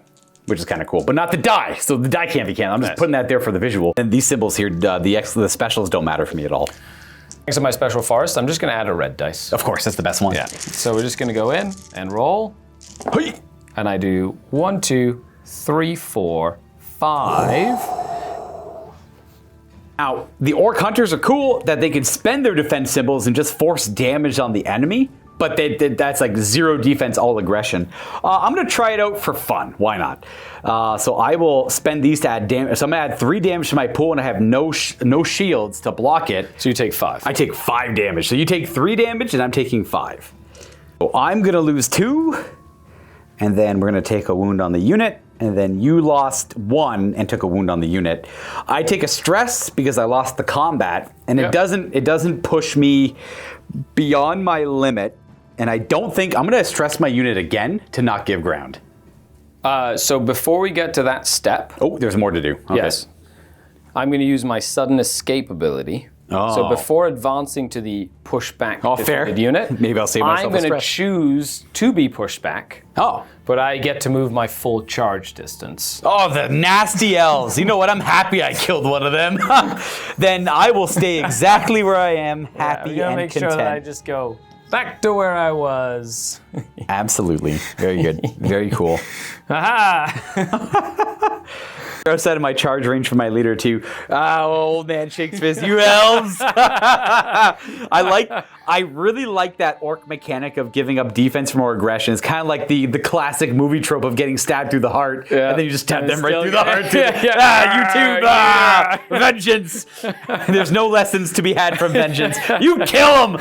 Which is kind of cool. But not the die. So the die can't be counted. I'm just putting that there for the visual. And these symbols here, the specials don't matter for me at all.
Next to my special forest, I'm just going to add a red dice.
Of course, that's the best one.
Yeah. So we're just going to go in and roll.
Hey.
And I do 1, 2, 3, 4, 5.
Now, the orc hunters are cool that they can spend their defense symbols and just force damage on the enemy, but that's like 0 defense, all aggression. I'm going to try it out for fun. Why not? So I will spend these to add damage. So I'm going to add 3 damage to my pool, and I have no shields to block it.
So you take 5.
I take 5 damage. So you take 3 damage, and I'm taking 5. So I'm going to lose 2, and then we're going to take a wound on the unit. And then you lost 1 and took a wound on the unit. I take a stress because I lost the combat, and it doesn't push me beyond my limit. And I don't think I'm going to stress my unit again to not give ground.
So before we get to that step,
there's more to do. Okay.
Yes, I'm going to use my sudden escape ability. So before advancing to the pushback defended unit,
maybe I'll save myself
I'm going to choose to be pushed back. But I get to move my full charge distance.
Oh, the nasty elves. You know what? I'm happy I killed one of them. Then I will stay exactly where I am, happy and
make
content.
sure that I just go Back to where I was.
Absolutely. Very good. Very cool.
Aha!
Outside of my charge range for my leader too. Old man shakes fist. You elves! I really like that orc mechanic of giving up defense for more aggression. It's kind of like the classic movie trope of getting stabbed through the heart, and then you just stab them right through the heart. Too. You too. Vengeance. There's no lessons to be had from vengeance. You kill him.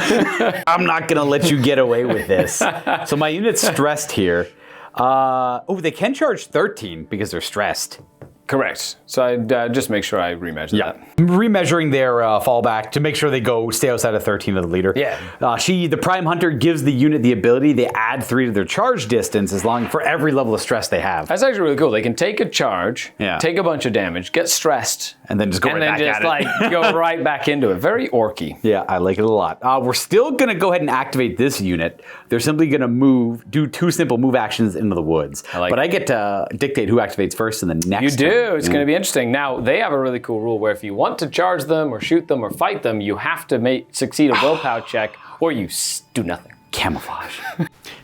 I'm not gonna let you get away with this. So my unit's stressed here. They can charge 13 because they're stressed.
Correct. So I'd just make sure I remeasure that.
Remeasuring their fallback to make sure they stay outside of 13 of the leader.
Yeah.
The Prime Hunter gives the unit the ability, they add 3 to their charge distance for every level of stress they have.
That's actually really cool. They can take a charge,
Yeah.
take a bunch of damage, get stressed,
And then just go right back at it.
go right back into it. Very orky.
Yeah, I like it a lot. We're still going to go ahead and activate this unit. They're simply going to do 2 simple move actions into the woods.
But
I get to dictate who activates first in the next
You do.
turn.
It's going to be interesting. Now, they have a really cool rule where if you want to charge them or shoot them or fight them, you have to succeed a willpower check or you do nothing.
Camouflage.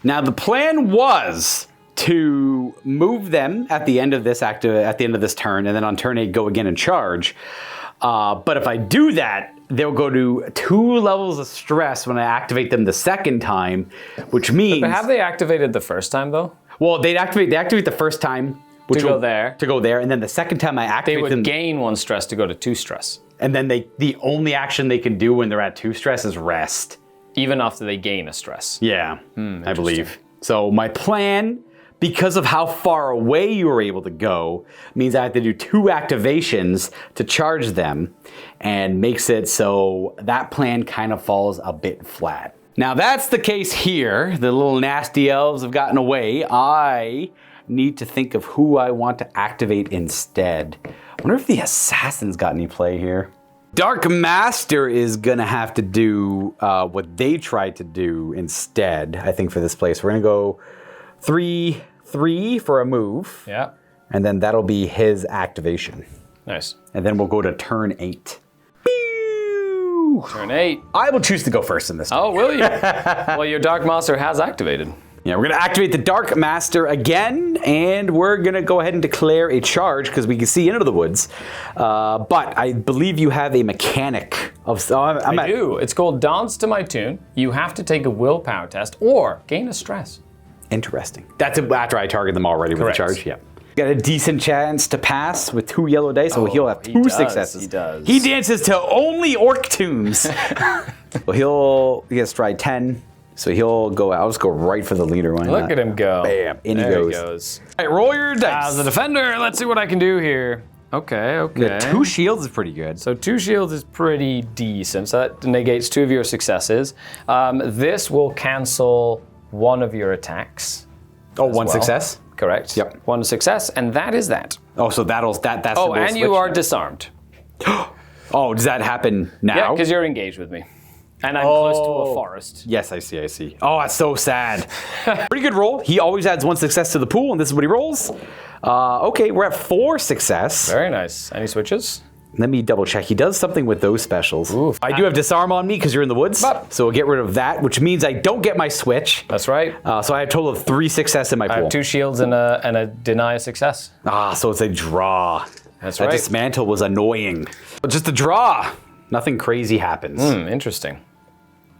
Now, the plan was to move them at the end of this at the end of this turn, and then on turn 8 go again and charge. But if I do that, they'll go to 2 levels of stress when I activate them the second time, which means.
But have they activated the first time though?
Well, they activate the first time. To go there, and then the second time I activate
They
them,
would gain 1 stress to go to 2 stress.
and then the only action they can do when they're at 2 stress is rest.
Even after they gain a stress.
Yeah, I believe. So my plan, because of how far away you were able to go, means I have to do 2 activations to charge them, and makes it so that plan kind of falls a bit flat. Now that's the case here. The little nasty elves have gotten away. I need to think of who I want to activate instead. I wonder if the assassin's got any play here. Dark Master is gonna have to do what they tried to do instead, I think, for this place. We're gonna go 3/3 for a move.
Yeah.
And then that'll be his activation.
Nice.
And then we'll go to turn 8.
Turn 8.
I will choose to go first in this turn.
Oh, will you? Well, your Dark Master has activated.
Yeah, we're gonna activate the Dark Master again, and we're gonna go ahead and declare a charge because we can see into the woods. But I believe you have a mechanic of.
I do. It's called Dance to My Tune. You have to take a willpower test or gain a stress.
Interesting. That's after I target them already
Correct.
with the charge. Yeah. Got a decent chance to pass with 2 yellow dice, so he'll have 2 successes.
He does.
He dances to only orc tunes. Well, he gets stride 10. So he'll go. I'll just go right for the leader one.
Look at him go.
Bam! In
there
he goes. All right, roll your dice.
As a defender, let's see what I can do here. Okay.
Yeah, 2 shields is pretty good.
So 2 shields is pretty decent. So that negates 2 of your successes. This will cancel 1 of your attacks.
Oh, 1 success.
Correct.
Yep.
1 success, and that is that.
Oh, so that's.
Oh, and you are disarmed.
Oh, does that happen now?
Yeah, because you're engaged with me. And I'm close to a forest.
Yes, I see. Oh, that's so sad. Pretty good roll. He always adds 1 success to the pool, and this is what he rolls. Okay, we're at 4 success.
Very nice. Any switches?
Let me double check. He does something with those specials.
Ooh.
I do have disarm on me because you're in the woods.
But-
So we'll get rid of that, which means I don't get my switch.
That's right.
So I have a total of 3 success in my
I
pool.
have 2 shields and a deny a success.
So it's a draw.
That's
That
right.
dismantle was annoying. But just a draw. Nothing crazy happens.
Interesting.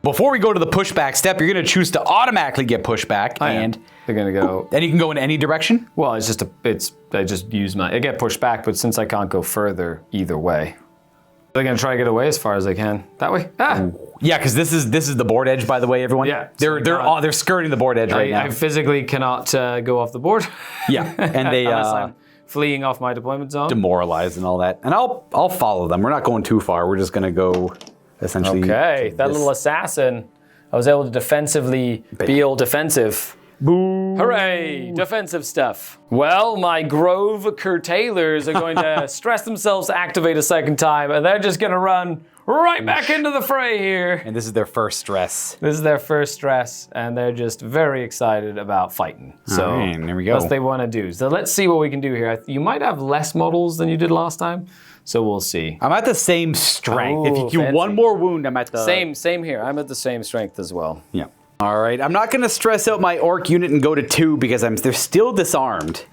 Before we go to the pushback step, you're going to choose to automatically get pushback, and
They're gonna go.
then you can go in any direction.
Well, I just use I get pushed back, but since I can't go further either way, they're gonna try to get away as far as they can. That way. Ah!
Yeah, because this is the board edge, by the way, everyone.
Yeah, so
they're skirting the board edge right now.
I physically cannot go off the board.
Yeah, and they
Unless I'm fleeing off my deployment zone.
demoralized and all that. And I'll follow them. We're not going too far. We're just gonna go essentially.
Okay, that little assassin. I was able to defensively be all defensive.
Boo!
Hooray! Defensive stuff. Well, my Grove Curtailers are going to stress themselves to activate a second time, and they're just going to run right back into the fray here.
And this is their first stress.
This is their first stress, and they're just very excited about fighting. So
All right, there we go.
that's what they want to do. So let's see what we can do here. You might have less models than you did last time, so we'll see.
I'm at the same strength. If
Oh,
you do
fancy.
1 more wound, I'm at the
Same here. I'm at the same strength as well.
Yeah. All right, I'm not going to stress out my orc unit and go to 2 because they're still disarmed.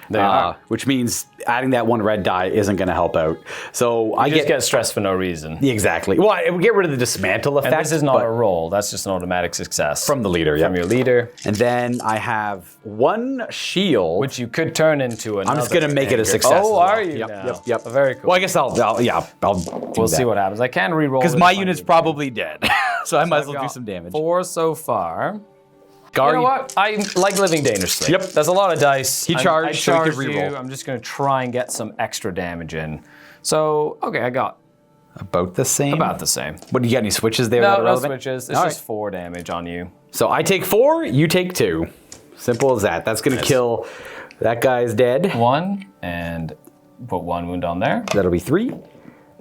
They are.
Which means adding that 1 red die isn't going to help out. So I
get stressed for no reason.
Exactly. Well, it would get rid of the dismantle effect.
And this is not a roll. That's just an automatic success.
From the leader,
From your leader.
And then I have 1 shield.
Which you could turn into another.
I'm just going to make it a success.
Oh,
as well.
are you
Yep,
now?
Yep.
Very cool.
Well, I guess I'll
We'll see what happens. I can re-roll.
Because my unit's probably dead. So I might as well do some damage.
4 so far.
Skari.
You know what? I like living dangerously.
Yep.
That's a lot of dice.
He charged,
I
so he could
charged you.
re-roll.
I'm just going to try and get some extra damage in. So, okay, I got
About the same?
about the same.
What, do you got any switches there that are
No
relevant?
switches. It's
All
just
right.
4 damage on you.
So I take 4, you take 2. Simple as that. That's going to kill... That guy's dead.
1, and put 1 wound on there.
That'll be 3.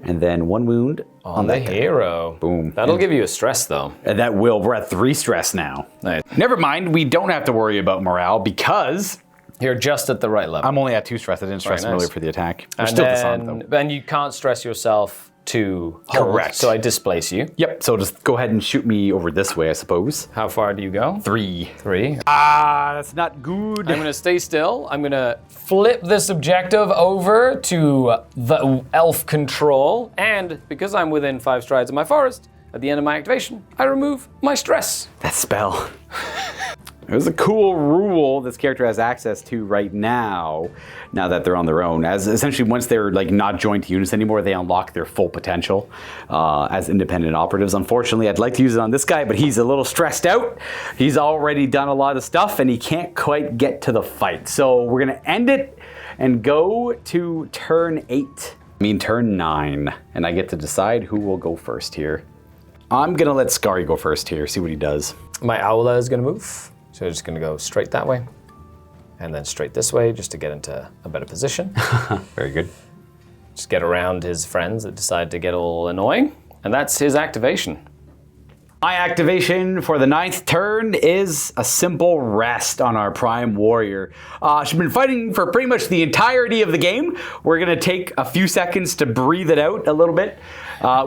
And then 1 wound
On the
that guy.
hero.
Boom.
That'll give you a stress, though.
And that will. We're at 3 stress now.
Nice.
Never mind. We don't have to worry about morale because
You're just at the right level.
I'm only at 2 stress. I didn't stress him
nice.
earlier for the attack. We're
and
still disarmed, though.
then you can't stress yourself too hard,
Correct.
So I displace you.
Yep. So just go ahead and shoot me over this way, I suppose.
How far do you go?
3.
3.
Ah, that's not good.
I'm gonna stay still. I'm gonna flip this objective over to the elf control, and because I'm within 5 strides of my forest, at the end of my activation, I remove my stress.
That spell. It was a cool rule this character has access to right now that they're on their own. As essentially once they're like not joined to units anymore, they unlock their full potential as independent operatives. Unfortunately, I'd like to use it on this guy, but he's a little stressed out. He's already done a lot of stuff and he can't quite get to the fight. So we're gonna end it and go to turn 8. Turn 9. And I get to decide who will go first here. I'm gonna let Skari go first here, see what he does.
My Aula is gonna move, so I'm just gonna go straight that way, and then straight this way, just to get into a better position.
Very good.
Just get around his friends that decide to get all annoying, and that's his activation.
My activation for the 9th turn is a simple rest on our Prime Warrior. She's been fighting for pretty much the entirety of the game. We're going to take a few seconds to breathe it out a little bit.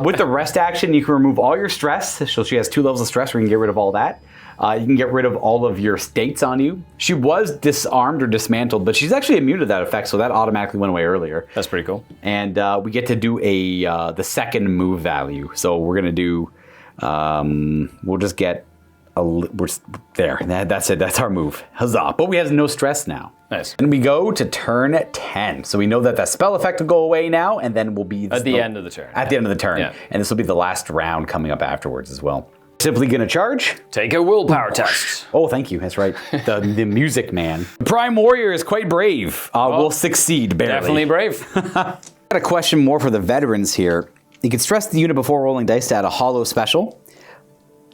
With the rest action, you can remove all your stress. So she has 2 levels of stress. We can get rid of all that. You can get rid of all of your states on you. She was disarmed or dismantled, but she's actually immune to that effect, so that automatically went away earlier.
That's pretty cool.
And we get to do the second move value. So we're going to do... we'll just get we're there. That's it. That's our move. Huzzah. But we have no stress now.
Nice.
And we go to turn 10. So we know that spell effect will go away now, and then we'll be...
At the end of the turn.
At the end of the turn.
Yeah.
And this will be the last round coming up afterwards as well. Simply gonna charge.
Take a willpower test.
Oh, thank you. That's right. The music man. Prime Warrior is quite brave. We'll succeed barely.
Definitely brave.
Got a question more for the veterans here. You can stress the unit before rolling dice to add a hollow special,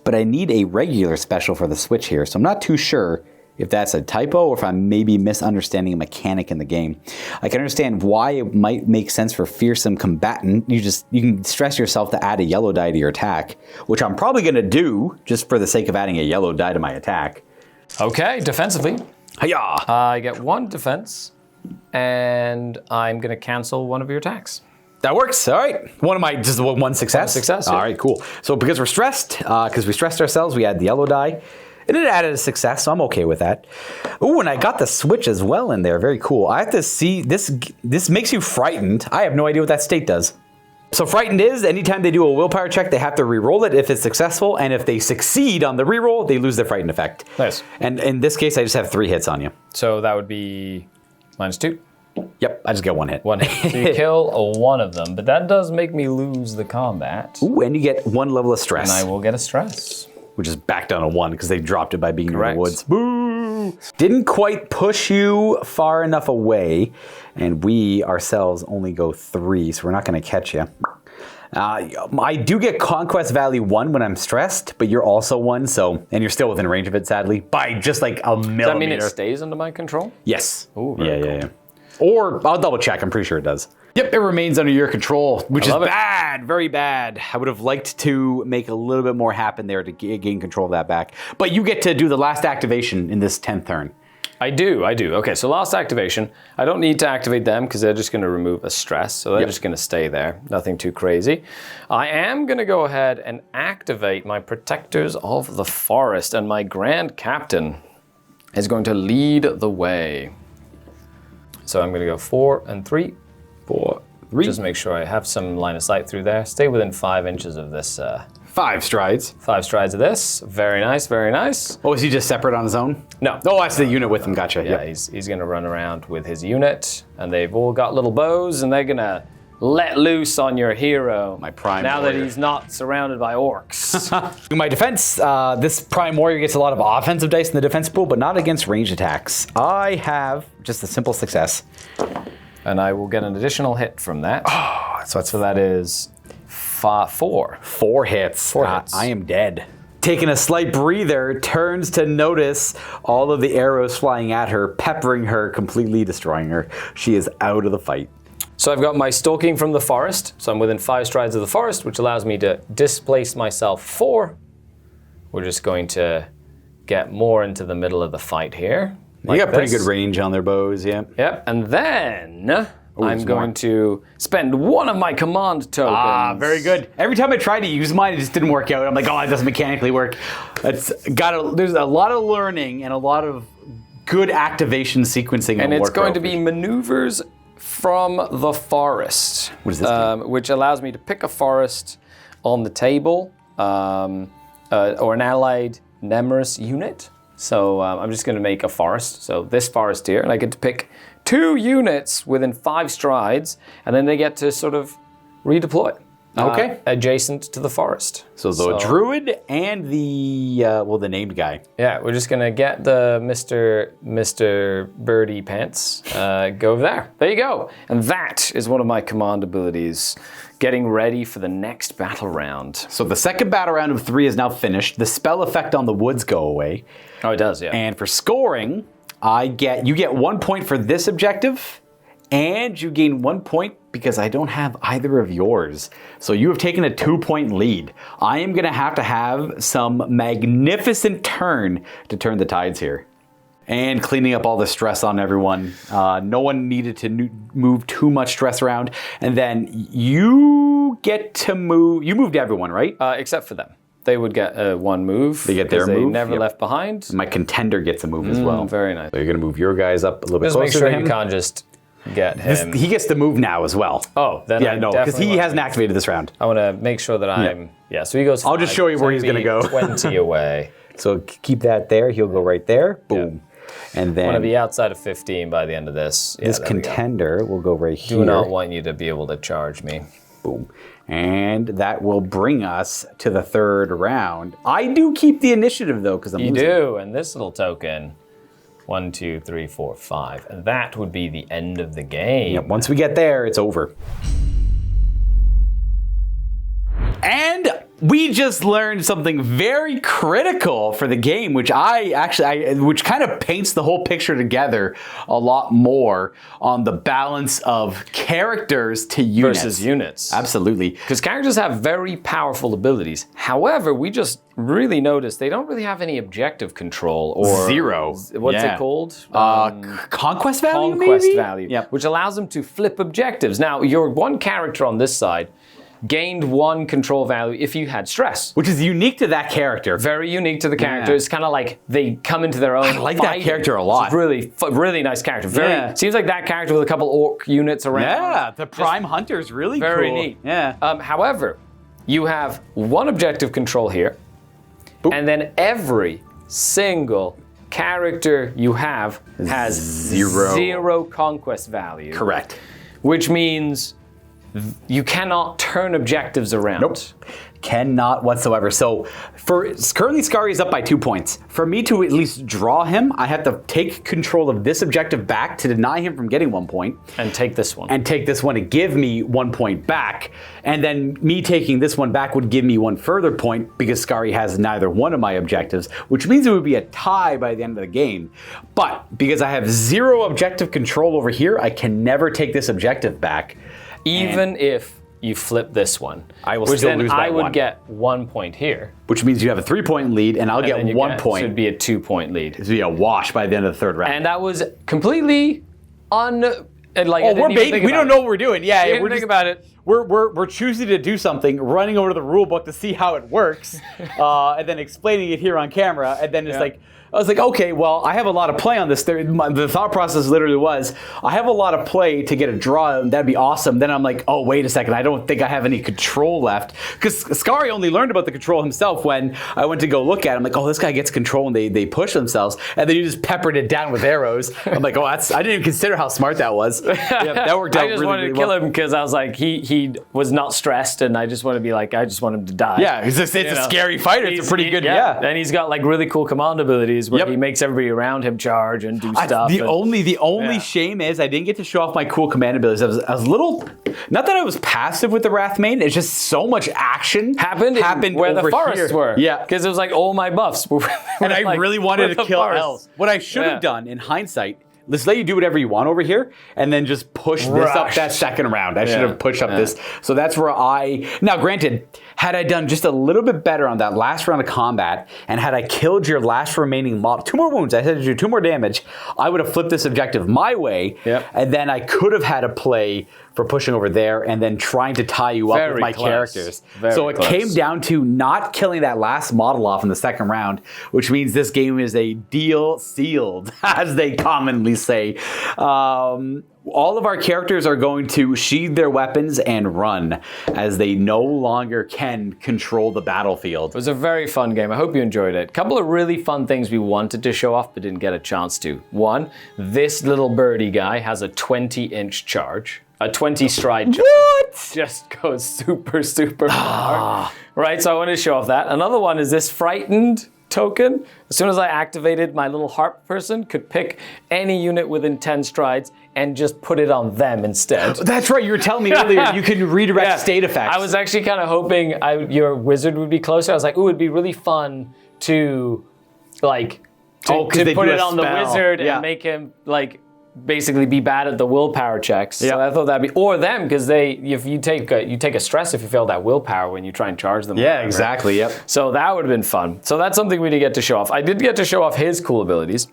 but I need a regular special for the switch here, so I'm not too sure if that's a typo or if I'm maybe misunderstanding a mechanic in the game. I can understand why it might make sense for fearsome combatant. You can stress yourself to add a yellow die to your attack, which I'm probably gonna do just for the sake of adding a yellow die to my attack.
Okay, defensively.
Hiya!
I get 1 defense, and I'm gonna cancel 1 of your attacks.
That works. All right. Just one success?
One success, yeah.
All right, cool. So because we're stressed, because we stressed ourselves, we add the yellow die. And it added a success, so I'm okay with that. Ooh, and I got the switch as well in there. Very cool. I have to see, this makes you frightened. I have no idea what that state does. So frightened is, anytime they do a willpower check, they have to re-roll it if it's successful, and if they succeed on the re-roll, they lose their frightened effect.
Nice.
And in this case, I just have 3 hits on you.
So that would be -2.
Yep, I just get 1 hit.
1 hit. So you kill 1 of them, but that does make me lose the combat.
Ooh, and you get 1 level of stress.
And I will get a stress.
Which is back down to 1 because they dropped it by being
Correct.
in the woods. Boo! Didn't quite push you far enough away, and we ourselves only go 3, so we're not going to catch you. I do get Conquest Value 1 when I'm stressed, but you're also 1, and you're still within range of it, sadly, by just like a millimeter.
Does that mean it stays under my control?
Yes.
Ooh, very cool.
Yeah. Or I'll double check. I'm pretty sure it does. Yep, it remains under your control, which is bad, very bad. I would have liked to make a little bit more happen there to gain control of that back. But you get to do the last activation in this 10th turn.
I do. Okay, so last activation. I don't need to activate them because they're just going to remove a stress, so they're just going to stay there. Nothing too crazy. I am going to go ahead and activate my Protectors of the Forest, and my Grand Captain is going to lead the way. So I'm going to go 4 and 3.
4, 3.
Just make sure I have some line of sight through there. Stay within 5 inches of this.
5 strides.
5 strides of this. Very nice, very nice.
Oh, is he just separate on his own?
No.
Oh, that's the unit with him. Gotcha.
Yeah, he's going to run around with his unit, and they've all got little bows, and they're going to let loose on your hero.
My prime
Now
warrior.
that he's not surrounded by orcs.
In my defense, this Prime Warrior gets a lot of offensive dice in the defense pool, but not against ranged attacks. I have just a simple success.
And I will get an additional hit from that.
Oh,
So that is 4.
4 hits.
4 hits.
I am dead. Taking a slight breather, turns to notice all of the arrows flying at her, peppering her, completely destroying her. She is out of the fight.
So I've got my stalking from the forest. So I'm within 5 strides of the forest, which allows me to displace myself 4. We're just going to get more into the middle of the fight here.
You got pretty good range on their bows, yeah.
Yep, and then I'm going to spend one of my command tokens.
Ah, very good. Every time I tried to use mine, it just didn't work out. I'm like, oh, it doesn't mechanically work. There's a lot of learning and a lot of good activation sequencing.
And
on
it's
Warcrow.
going to be maneuvers from the forest.
What does this do?
Which allows me to pick a forest on the table or an allied Nemeris unit. So I'm just going to make a forest. So this forest here, and I get to pick 2 units within 5 strides, and then they get to sort of redeploy.
Okay.
Adjacent to the forest.
So the druid and the named guy.
Yeah, we're just gonna get the Mr. Birdie Pants. Go over there. There you go. And that is one of my command abilities. Getting ready for the next battle round.
So the second battle round of 3 is now finished. The spell effect on the woods go away.
Oh, it does, yeah.
And for scoring, you get 1 point for this objective, and you gain 1 point because I don't have either of yours. So you have taken a 2-point lead. I am going to have some magnificent turn to turn the tides here. And cleaning up all the stress on everyone. No one needed to move too much stress around. And then you get to move. You moved everyone, right?
Except for them. They would get 1 move.
They get their
move.
move.
They never
Yep.
left behind.
My contender gets a move as well.
Very nice.
So you're going to move your guys up a little bit
Just make
closer
sure
to him.
you can't just get him.
He gets to move now as well.
Oh, then
Yeah,
I
no, because
definitely
he
want
hasn't activated this round.
I want to make sure that I'm... Yeah, so he goes
I'll just
5,
show you where he's
be
gonna go.
20 away.
So keep that there. He'll go right there. Boom. And
I want to
then
be outside of 15 by the end of this. Yeah,
this
there we go.
contender will go right here.
Do not want you to be able to charge me.
Boom. And that will bring us to the 3rd round. I do keep the initiative though, because I'm
You
losing.
do, and this little token, 1, 2, 3, 4, 5, and that would be the end of the game.
Yep, once we get there, it's over. And we just learned something very critical for the game, which which kind of paints the whole picture together a lot more on the balance of characters to units.
Versus units.
Absolutely.
Because characters have very powerful abilities. However, we just really noticed they don't really have any objective control or
0.
What's
Yeah.
it called?
Conquest value,
Conquest
maybe?
value,
Yep.
which allows them to flip objectives. Now, your one character on this side gained 1 control value if you had stress.
Which is unique to that character.
Very unique to the character.
Yeah.
It's kind of like they come into their own.
I like that character a lot.
It's really nice character.
Yeah.
Seems like that character with a couple orc units around.
Yeah, the Prime Hunter's really
Very
cool.
neat.
Yeah.
However, you have 1 objective control here,
Boop.
and then every single character you have has 0 conquest value.
Correct.
Which means you cannot turn objectives around.
Nope. Cannot whatsoever. So currently Skari is up by 2 points. For me to at least draw him, I have to take control of this objective back to deny him from getting 1 point.
And take this one.
And take this one to give me 1 point back. And then me taking this one back would give me 1 further point because Skari has neither one of my objectives, which means it would be a tie by the end of the game. But because I have 0 objective control over here, I can never take this objective back.
Even if you flip this one.
I will
which
still
then
lose by
I would
one.
get 1 point here.
Which means you have a 3-point lead, and I'll
And
get
then you
1 point.
Should be a 2-point lead.
It'll be a wash by the end of the third round.
And that was completely like,
we're baiting. We don't know what we're doing. Yeah,
We're
we're
think about it.
We're choosing to do something, running over to the rule book to see how it works, and then explaining it here on camera, and then it's like. I was like, okay, well, I have a lot of play on this. The thought process literally was, I have a lot of play to get a draw, and that'd be awesome. Then I'm like, oh, wait a second, I don't think I have any control left. Because Skari only learned about the control himself when I went to go look at it. I'm like, oh, this guy gets control, and they push themselves. And then you just peppered it down with arrows. I'm like, oh, I didn't even consider how smart that was. Yeah, that worked out
I just
really,
wanted
really
to kill
well.
him because I was like, he was not stressed, and I just want to be like, I just want him to die.
Yeah, it's a scary fighter. It's a pretty good, yeah.
And he's got like really cool command abilities where
Yep.
he makes everybody around him charge and do stuff.
The
and-
only shame is I didn't get to show off my cool command abilities. I was a little, not that I was passive with the Wrathmane. It's just so much action
happened where the
over
forests
here.
were.
Yeah,
Because it was like all my buffs were
and I
like,
really wanted
where
to
the
kill
forests.
elves. What I should
Yeah.
have done in hindsight. Let's let you do whatever you want over here, and then just push this up
Rush.
that second round. I should
Yeah.
have pushed up
Yeah.
this. So that's where now granted, had I done just a little bit better on that last round of combat, and had I killed your last remaining mob, 2 more wounds, I said to do 2 more damage, I would have flipped this objective my way,
Yep.
and then I could have had a play for pushing over there and then trying to tie you up with
Very
my
close.
characters.
Very
So it
close.
came down to not killing that last model off in the second round, which means this game is a deal sealed, as they commonly say. All of our characters are going to sheathe their weapons and run, as they no longer can control the battlefield.
It was a very fun game. I hope you enjoyed it. A couple of really fun things we wanted to show off but didn't get a chance to. One, this little birdie guy has a 20-inch charge. A 20 stride charge.
What?
Just goes super, super far. Right, so I wanted to show off that. Another one is this frightened token. As soon as I activated, my little harp person could pick any unit within 10 strides and just put it on them instead.
That's right, you were telling me earlier you can redirect state effects.
I was actually kind of hoping your wizard would be closer. I was like, ooh, it'd be really fun to like to
'cause they
put
do
it
a
on the
spell.
wizard
Yeah.
and make him like basically be bad at the willpower checks.
Yeah.
So I thought that'd be, or them, because if you take a stress if you fail that willpower when you try and charge them. or
Yeah,
whatever.
exactly, yep.
So that would have been fun. So that's something we did get to show off. I did get to show off his cool abilities.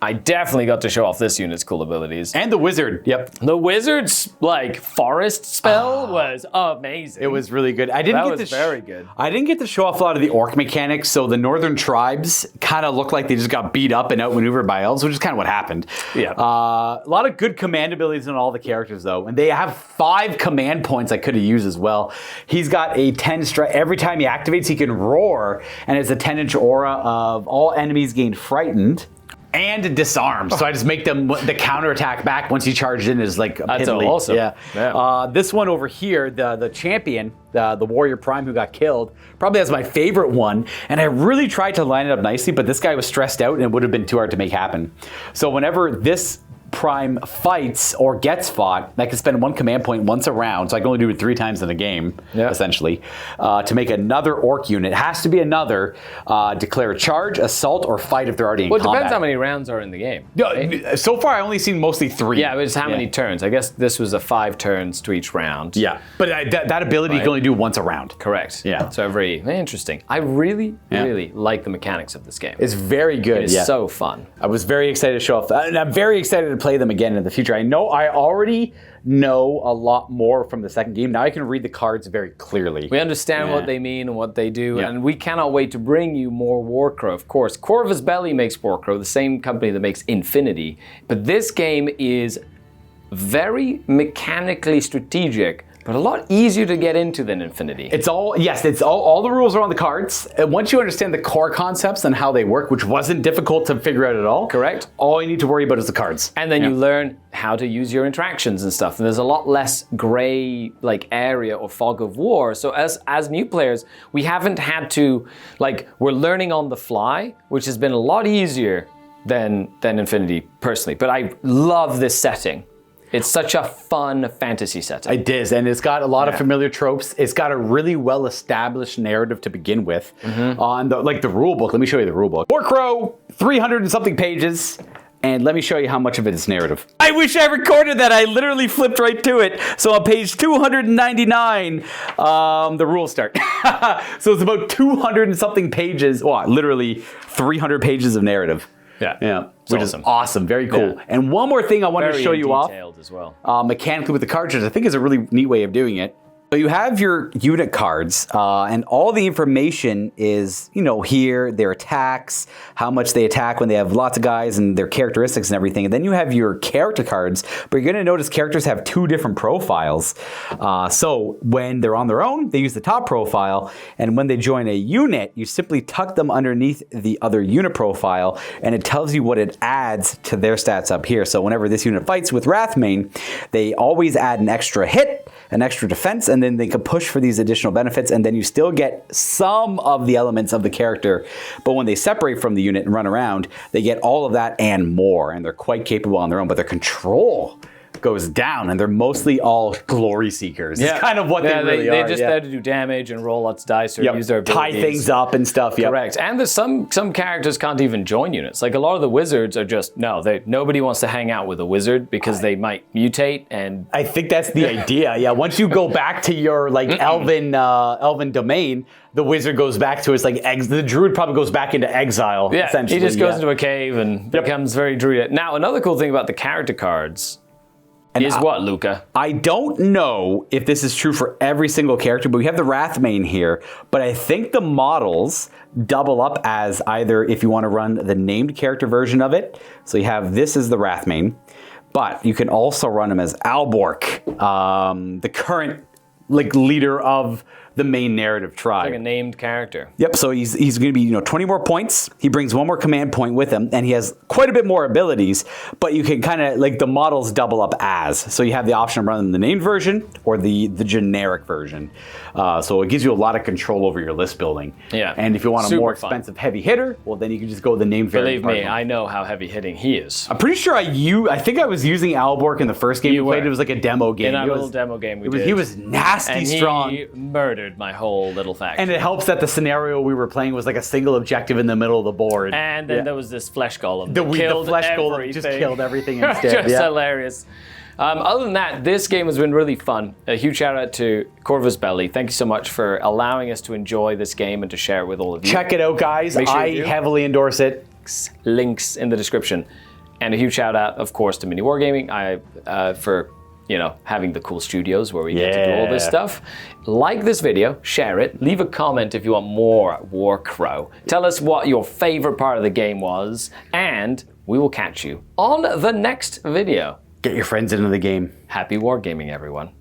I definitely got to show off this unit's cool abilities.
And the wizard, yep.
The wizard's like forest spell was amazing.
It was really good. I didn't
That
get
was
to
very good.
I didn't get to show off a lot of the orc mechanics, so the northern tribes kind of look like they just got beat up and outmaneuvered by elves, which is kind of what happened.
Yeah.
A lot of good command abilities in all the characters, though, and they have 5 command points I could have used as well. He's got a 10 strike. Every time he activates, he can roar, and it's a 10-inch aura of all enemies gain frightened. And disarm, so I just make them the counterattack back once he charged in is like a
That's
piddly.
awesome.
Yeah.
Yeah.
This one over here, the champion, the Warrior Prime who got killed, probably has my favorite one. And I really tried to line it up nicely, but this guy was stressed out and it would have been too hard to make happen. So whenever this Prime fights or gets fought, I can spend 1 command point once a round, so I can only do it 3 times in a game, essentially, to make another orc unit. It has to be another, declare a charge, assault, or fight if they're already in
Well, it
combat.
depends how many rounds are in the game.
No, so far, I've only seen mostly 3.
Yeah, but it's how many turns. I guess this was a 5 turns to each round.
Yeah, but that ability you can only do once a round.
Correct.
Yeah.
So interesting. I really like the mechanics of this game.
It's very good.
It's so fun.
I was very excited to show off that, and I'm very excited to play them again in the future. I already know a lot more from the second game. Now I can read the cards very clearly.
We understand
Yeah.
what they mean and what they do,
Yeah.
and we cannot wait to bring you more Warcrow. Of course, Corvus Belli makes Warcrow, the same company that makes Infinity, but this game is very mechanically strategic, but a lot easier to get into than Infinity.
It's all the rules are on the cards. And once you understand the core concepts and how they work, which wasn't difficult to figure out at all.
Correct.
All you need to worry about is the cards.
And then you learn how to use your interactions and stuff. And there's a lot less gray area or fog of war. So as new players, we haven't had to we're learning on the fly, which has been a lot easier than Infinity personally. But I love this setting. It's such a fun fantasy setting.
It is, and it's got a lot of familiar tropes. It's got a really well-established narrative to begin with. On the rule book, let me show you the rule book. Warcrow, 300 and something pages. And let me show you how much of it is narrative. I wish I recorded that. I literally flipped right to it. So on page 299, the rules start. So it's about 200 and something pages. Well, literally 300 pages of narrative.
Yeah.
Which is awesome. Very cool.
Yeah.
And one more thing I wanted to show you off.
Detailed as well.
Mechanically with the cartridge, I think is a really neat way of doing it. So you have your unit cards, and all the information is, here, their attacks, how much they attack when they have lots of guys, and their characteristics and everything. And then you have your character cards, but you're going to notice characters have 2 different profiles. So when they're on their own, they use the top profile, and when they join a unit, you simply tuck them underneath the other unit profile, and it tells you what it adds to their stats up here. So whenever this unit fights with Wrathmane, they always add an extra hit, an extra defense, and then they can push for these additional benefits, and then you still get some of the elements of the character. But when they separate from the unit and run around, they get all of that and more, and they're quite capable on their own, but their control goes down, and they're mostly all glory seekers. It's kind of what they really are.
They're just there to do damage and roll lots of dice or use their abilities.
Tie things up and stuff.
Correct. And there's some characters can't even join units. Like a lot of the wizards are just, nobody wants to hang out with a wizard because they might mutate, and
I think that's the idea. Yeah, once you go back to your elven domain, the wizard goes back to his the druid probably goes back into exile.
yeah,
essentially.
he just goes into a cave and becomes very druid. Now, another cool thing about the character cards is what, Luka?
I don't know if this is true for every single character, but we have the Wrathmane here. But I think the models double up as either if you want to run the named character version of it. So you have this as the Wrathmane, but you can also run him as Albork, the current leader of the main narrative tribe.
Like a named character.
Yep, so he's going to be 20 more points. He brings 1 more command point with him, and he has quite a bit more abilities, but you can kind of, the models double up as. So you have the option of running the named version or the generic version. So it gives you a lot of control over your list building.
Yeah.
And if you want a
Super
more
fun.
expensive heavy hitter, well, then you can just go with the named variant.
Believe me, I know how heavy hitting he is.
I'm pretty sure I think I was using Albork in the first game we played. It was like a demo game.
In our little demo game we did.
He was nasty
and
strong.
He murdered my whole little faction.
And it helps that the scenario we were playing was like a single objective in the middle of the board.
And then there was this flesh golem.
The flesh golem just killed everything instead.
Just hilarious. Other than that, this game has been really fun. A huge shout out to Corvus Belli. Thank you so much for allowing us to enjoy this game and to share it with all of you.
Check it out, guys.
Make sure
I
you do.
heavily endorse it.
Links in the description. And a huge shout out, of course, to MiniWarGaming for having the cool studios where we get to do all this stuff. Like this video, share it, leave a comment if you want more Warcrow. Tell us what your favorite part of the game was, and we will catch you on the next video.
Get your friends into the game.
Happy wargaming, everyone.